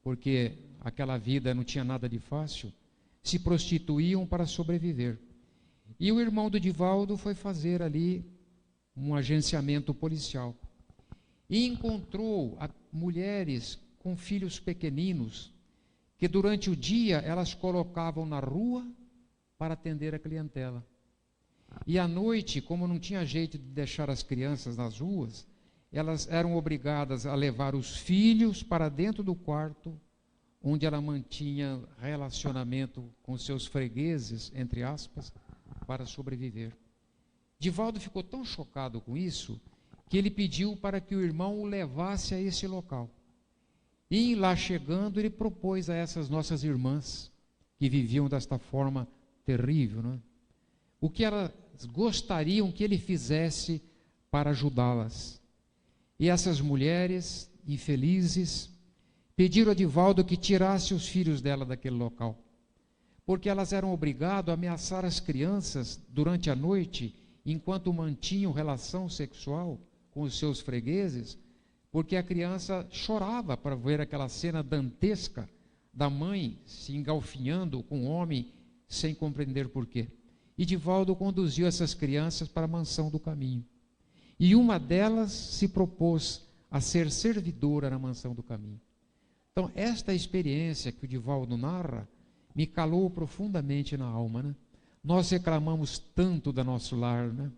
porque aquela vida não tinha nada de fácil, se prostituíam para sobreviver. E o irmão do Divaldo foi fazer ali um agenciamento policial e encontrou mulheres com filhos pequeninos que durante o dia elas colocavam na rua para atender a clientela. E à noite, como não tinha jeito de deixar as crianças nas ruas, elas eram obrigadas a levar os filhos para dentro do quarto, onde ela mantinha relacionamento com seus fregueses, entre aspas, para sobreviver. Divaldo ficou tão chocado com isso, que ele pediu para que o irmão o levasse a esse local. E lá chegando, ele propôs a essas nossas irmãs, que viviam desta forma terrível, não é? O que elas gostariam que ele fizesse para ajudá-las. E essas mulheres infelizes pediram a Divaldo que tirasse os filhos dela daquele local, porque elas eram obrigadas a ameaçar as crianças durante a noite, enquanto mantinham relação sexual com os seus fregueses, porque a criança chorava para ver aquela cena dantesca da mãe se engalfinhando com o homem sem compreender porquê. E Divaldo conduziu essas crianças para a mansão do caminho. E uma delas se propôs a ser servidora na mansão do caminho. Então, esta experiência que o Divaldo narra me calou profundamente na alma, né? Nós reclamamos tanto do nosso lar, né?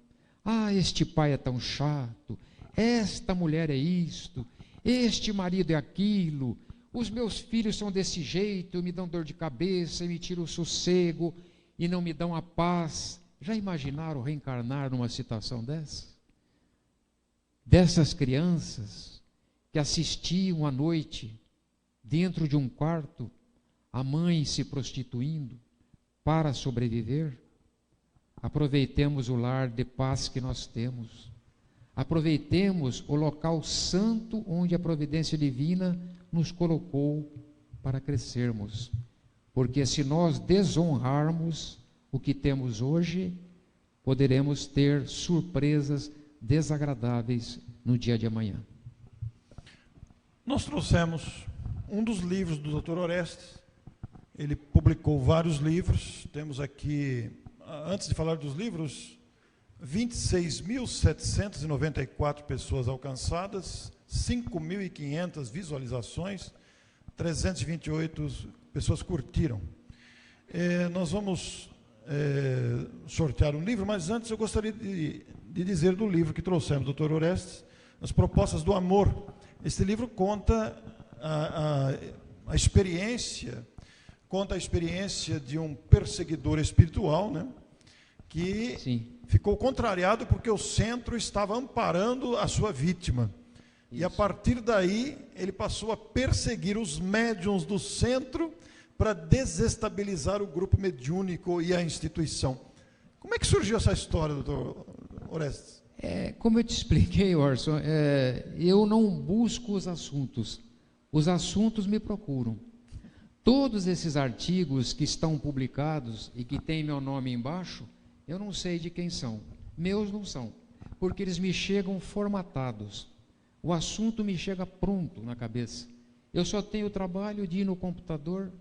Ah, este pai é tão chato, esta mulher é isto, este marido é aquilo, os meus filhos são desse jeito, me dão dor de cabeça e me tiram o sossego e não me dão a paz. Já imaginaram reencarnar numa situação dessa? Dessas crianças que assistiam à noite, dentro de um quarto, a mãe se prostituindo para sobreviver? Aproveitemos o lar de paz que nós temos. Aproveitemos o local santo onde a providência divina nos colocou para crescermos. Porque se nós desonrarmos o que temos hoje, poderemos ter surpresas desagradáveis no dia de amanhã. Nós trouxemos um dos livros do Dr. Orestes. Ele publicou vários livros. Temos aqui, antes de falar dos livros, 26.794 pessoas alcançadas, 5.500 visualizações, 328 pessoas curtiram. Nós vamos sortear um livro, mas antes eu gostaria de dizer do livro que trouxemos, do Dr. Orestes, As Propostas do Amor. Este livro conta a experiência de um perseguidor espiritual, né, que Sim. ficou contrariado porque o centro estava amparando a sua vítima. Isso. E a partir daí, ele passou a perseguir os médiuns do centro para desestabilizar o grupo mediúnico e a instituição. Como é que surgiu essa história, doutor Orestes? Como eu te expliquei, Orson, eu não busco os assuntos me procuram. Todos esses artigos que estão publicados e que têm meu nome embaixo, eu não sei de quem são. Meus não são, porque eles me chegam formatados. O assunto me chega pronto na cabeça. Eu só tenho o trabalho de ir no computador,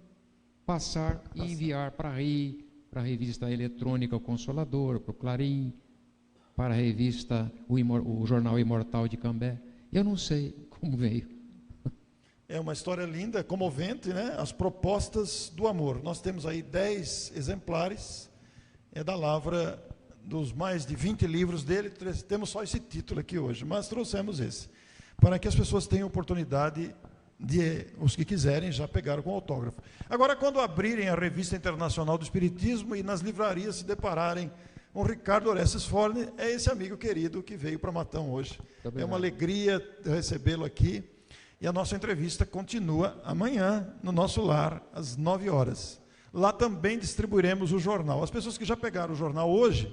passar e enviar para a RI, para a revista eletrônica O Consolador, para o Clarim, para a revista o Jornal Imortal de Cambé. Eu não sei como veio. É uma história linda, comovente, né? As Propostas do Amor. Nós temos aí 10 exemplares, da lavra dos mais de 20 livros dele. Temos só esse título aqui hoje, mas trouxemos esse, para que as pessoas tenham oportunidade de, os que quiserem, já pegaram com autógrafo. Agora, quando abrirem a Revista Internacional do Espiritismo e nas livrarias se depararem com Ricardo Orestes Forni, é esse amigo querido que veio para Matão hoje. É uma alegria recebê-lo aqui. E a nossa entrevista continua amanhã, no nosso lar, às 9 horas. Lá também distribuiremos o jornal. As pessoas que já pegaram o jornal hoje,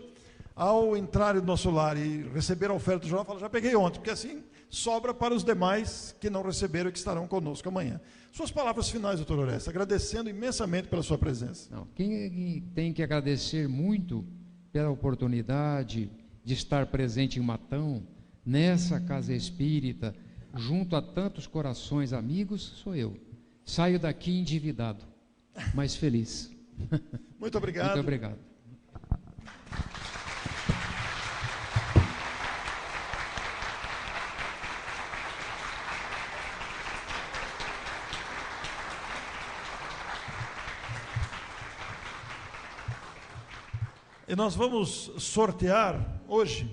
ao entrarem no nosso lar e receber a oferta do jornal, falam, já peguei ontem, porque assim sobra para os demais que não receberam e que estarão conosco amanhã. Suas palavras finais, doutor Orestes, agradecendo imensamente pela sua presença. Quem tem que agradecer muito pela oportunidade de estar presente em Matão, nessa casa espírita, junto a tantos corações amigos, sou eu. saio daqui endividado, mas feliz. Muito obrigado. Muito obrigado. E nós vamos sortear hoje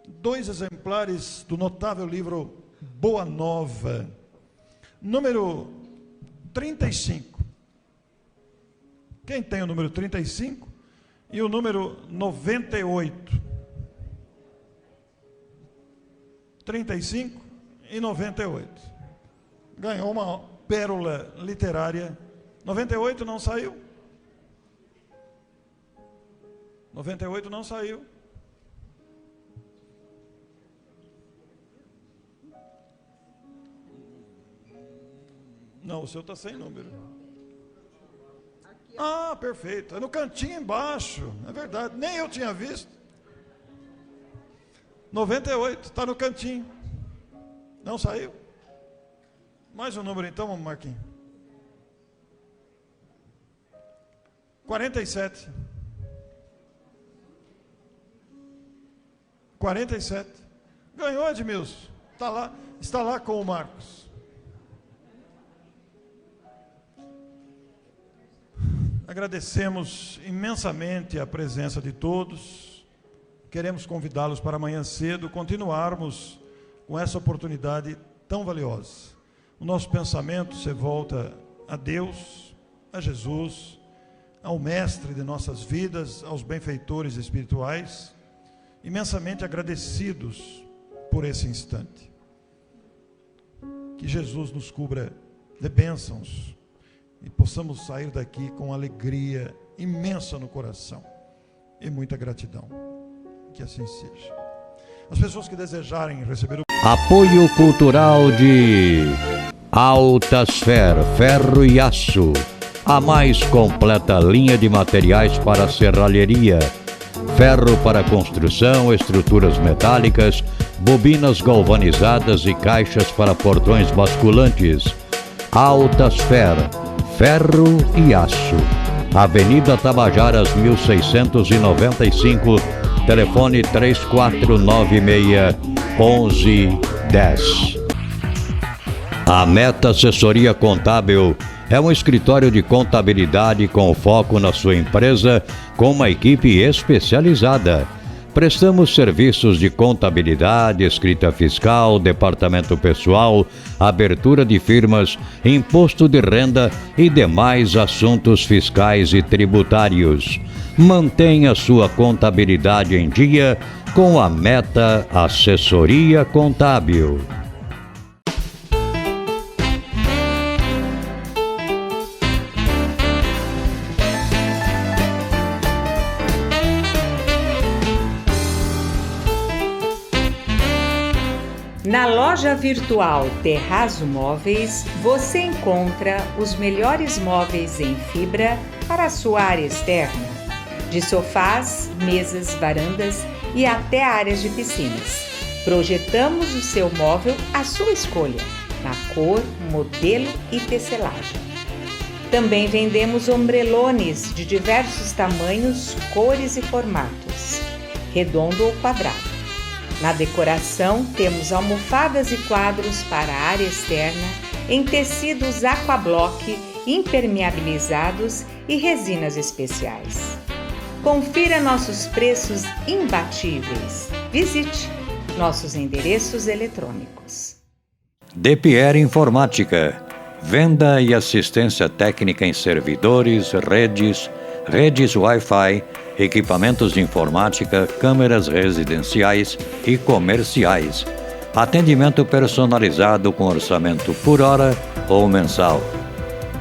2 exemplares do notável livro Boa Nova, número 35. Quem tem o número 35 e o número 98? 35 e 98. Ganhou uma pérola literária. 98 não saiu? 98 não saiu. Não, o seu está sem número. Ah, perfeito. É no cantinho embaixo. É verdade, nem eu tinha visto. 98, está no cantinho. Não saiu? Mais um número então, Marquinhos. 47. 47. Ganhou, Edmilson. Está lá com o Marcos. Agradecemos imensamente a presença de todos. Queremos convidá-los para amanhã cedo continuarmos com essa oportunidade tão valiosa. O nosso pensamento se volta a Deus, a Jesus, ao Mestre de nossas vidas, aos benfeitores espirituais, imensamente agradecidos por esse instante. Que Jesus nos cubra de bênçãos e possamos sair daqui com alegria imensa no coração e muita gratidão. Que assim seja. As pessoas que desejarem receber o Apoio cultural de Altasfer, ferro e aço, a mais completa linha de materiais para serralheria, ferro para construção, estruturas metálicas, bobinas galvanizadas e caixas para portões basculantes. Altasfer, ferro e aço. Avenida Tabajaras 1695, telefone 3496-1110. A Meta Assessoria Contábil é um escritório de contabilidade com foco na sua empresa, com uma equipe especializada. Prestamos serviços de contabilidade, escrita fiscal, departamento pessoal, abertura de firmas, imposto de renda e demais assuntos fiscais e tributários. Mantenha sua contabilidade em dia com a Meta Assessoria Contábil. Na loja virtual Terrazo Móveis, você encontra os melhores móveis em fibra para a sua área externa, de sofás, mesas, varandas e até áreas de piscinas. Projetamos o seu móvel à sua escolha, na cor, modelo e tecelagem. Também vendemos ombrelones de diversos tamanhos, cores e formatos, redondo ou quadrado. Na decoração, temos almofadas e quadros para a área externa em tecidos aquablock, impermeabilizados e resinas especiais. Confira nossos preços imbatíveis. Visite nossos endereços eletrônicos. DPR Informática. Venda e assistência técnica em servidores, redes Wi-Fi, equipamentos de informática, câmeras residenciais e comerciais. Atendimento personalizado com orçamento por hora ou mensal.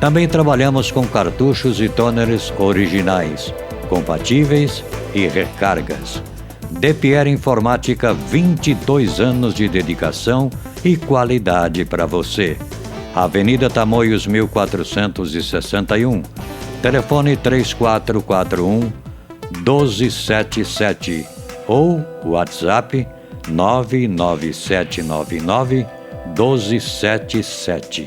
Também trabalhamos com cartuchos e toners originais, compatíveis e recargas. DPR Informática, 22 anos de dedicação e qualidade para você. Avenida Tamoios 1461. Telefone 3441-1277 ou WhatsApp 99799-1277.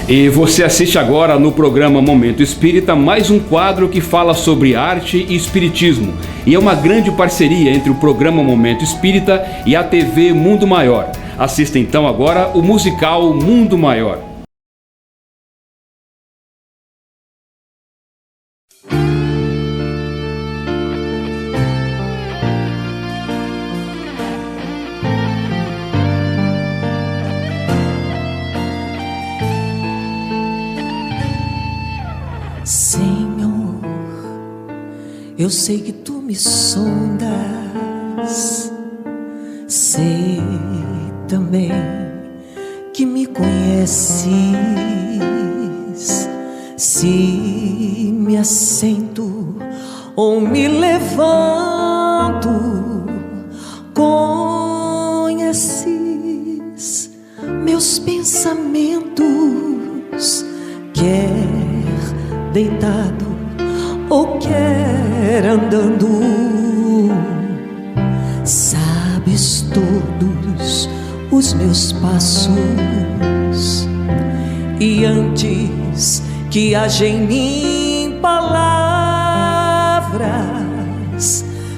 E você assiste agora no programa Momento Espírita mais um quadro que fala sobre arte e espiritismo. E é uma grande parceria entre o programa Momento Espírita e a TV Mundo Maior. Assista então agora o musical Mundo Maior. Senhor, eu sei que tu me sondas, sei também que me conheces. Se me assento ou me levanto, conheces meus pensamentos, quer deitado ou quer andando, sabes todos os meus passos, e antes que haja em mim palavras,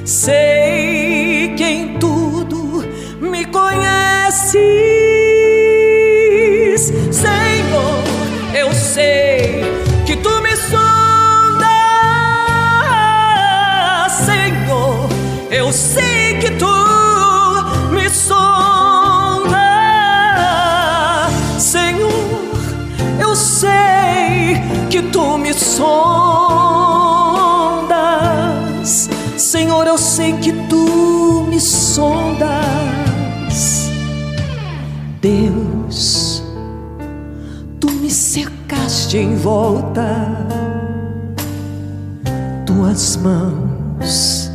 sei que em tudo me conheces. Senhor, eu sei que tu me sondas, Senhor, eu sei que tu me sondas, Senhor, eu sei que tu me sondas, Senhor, eu sei que tu me sondas. Deus, tu me cercaste em volta, tuas mãos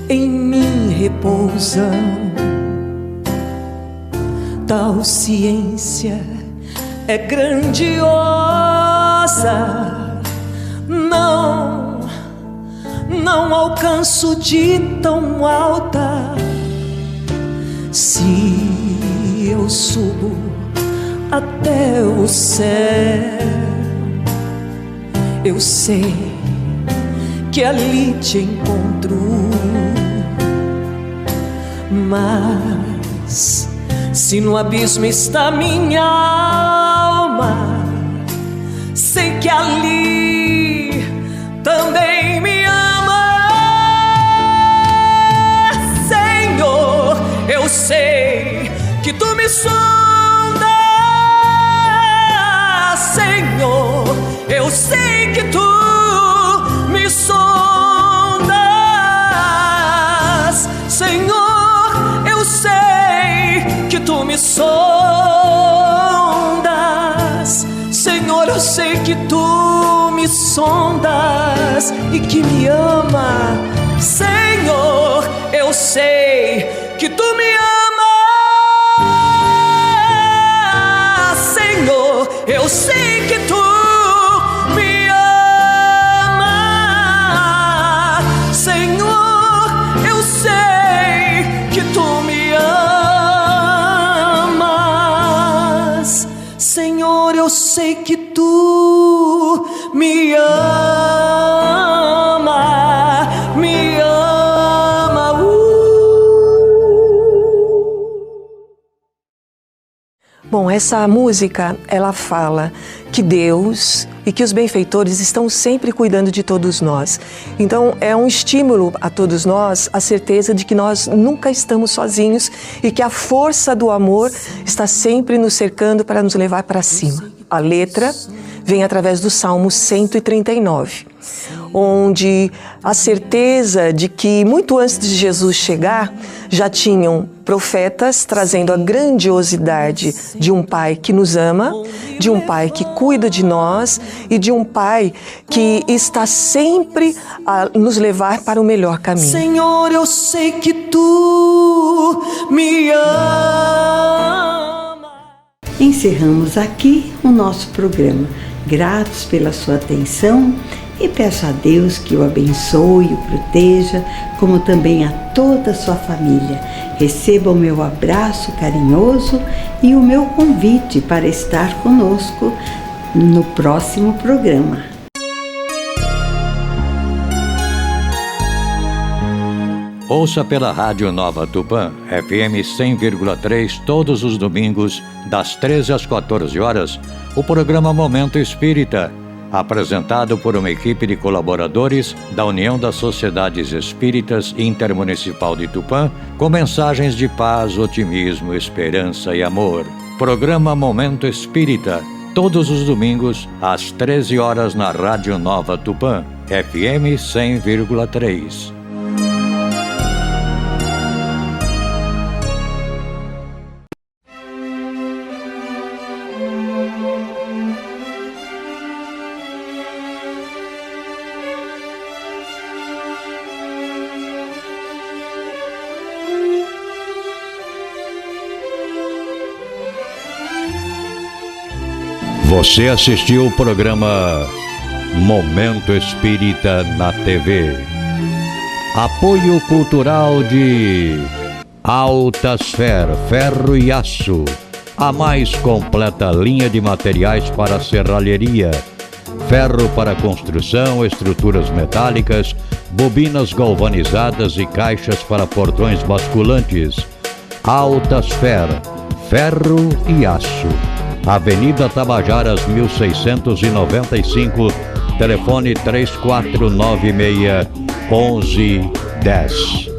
em mim repousam, tal ciência é grandiosa, não alcanço de tão alta. Se eu subo até o céu, eu sei que ali te encontro, mas se no abismo está minha alma, sei que ali também me ama. Senhor, eu sei que tu me sondas, Senhor, eu sei que tu me sondas, Senhor, eu sei que tu me sondas, Senhor, eu sei que tu me sondas e que me ama. Senhor, eu sei que tu me ama, Senhor, eu sei que tu me ama, Senhor, eu sei que tu me amas, Senhor, eu sei que tu me ama, me ama. Bom, essa música, ela fala que Deus e que os benfeitores estão sempre cuidando de todos nós. Então, é um estímulo a todos nós, a certeza de que nós nunca estamos sozinhos e que a força do amor está sempre nos cercando para nos levar para cima. A letra vem através do Salmo 139, onde a certeza de que muito antes de Jesus chegar, já tinham profetas trazendo a grandiosidade de um Pai que nos ama, de um Pai que cuida de nós e de um Pai que está sempre a nos levar para o melhor caminho. Senhor, eu sei que tu me ama. Encerramos aqui o nosso programa. Gratos pela sua atenção e peço a Deus que o abençoe e o proteja, como também a toda a sua família. Receba o meu abraço carinhoso e o meu convite para estar conosco no próximo programa. Ouça pela Rádio Nova Tupã, FM 100,3, todos os domingos, das 13 às 14 horas, o programa Momento Espírita, apresentado por uma equipe de colaboradores da União das Sociedades Espíritas Intermunicipal de Tupã, com mensagens de paz, otimismo, esperança e amor. Programa Momento Espírita, todos os domingos, às 13 horas na Rádio Nova Tupã, FM 100,3. Você assistiu o programa Momento Espírita na TV. Apoio cultural de Altasfer, ferro e aço, a mais completa linha de materiais para serralheria, ferro para construção, estruturas metálicas, bobinas galvanizadas e caixas para portões basculantes. Altasfer, ferro e aço. Avenida Tabajaras 1695, telefone 3496-1110.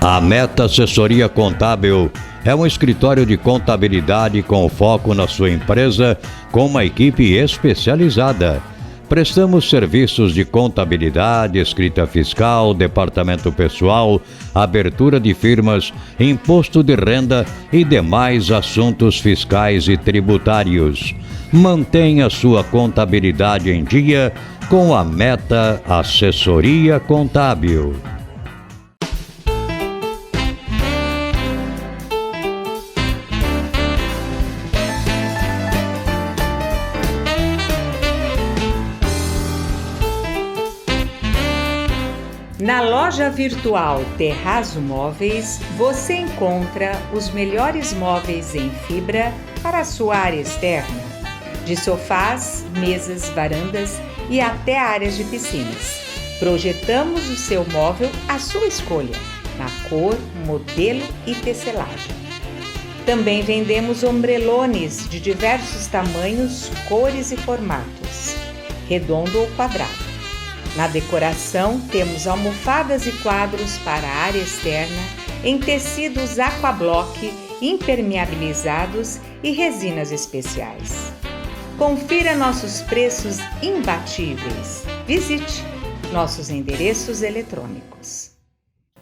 A Meta Assessoria Contábil é um escritório de contabilidade com foco na sua empresa, com uma equipe especializada. Prestamos serviços de contabilidade, escrita fiscal, departamento pessoal, abertura de firmas, imposto de renda e demais assuntos fiscais e tributários. Mantenha sua contabilidade em dia com a Meta Assessoria Contábil. Na loja virtual Terrazo Móveis, você encontra os melhores móveis em fibra para a sua área externa, de sofás, mesas, varandas e até áreas de piscinas. Projetamos o seu móvel à sua escolha, na cor, modelo e tecelagem. Também vendemos ombrelones de diversos tamanhos, cores e formatos, redondo ou quadrado. Na decoração, temos almofadas e quadros para a área externa em tecidos aquablock, impermeabilizados e resinas especiais. Confira nossos preços imbatíveis. Visite nossos endereços eletrônicos.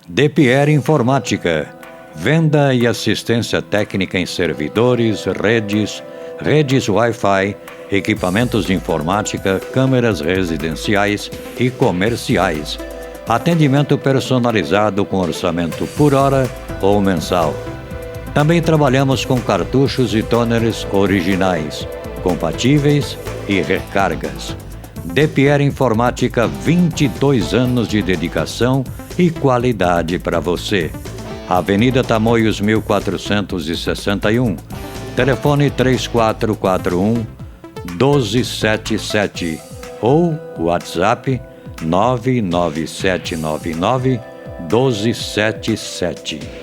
DPR Informática. Venda e assistência técnica em servidores, redes Wi-Fi, equipamentos de informática, câmeras residenciais e comerciais. Atendimento personalizado com orçamento por hora ou mensal. Também trabalhamos com cartuchos e toners originais, compatíveis e recargas. DPR Informática, 22 anos de dedicação e qualidade para você. Avenida Tamoios 1461, telefone 3441-1277 ou WhatsApp 99799-1277.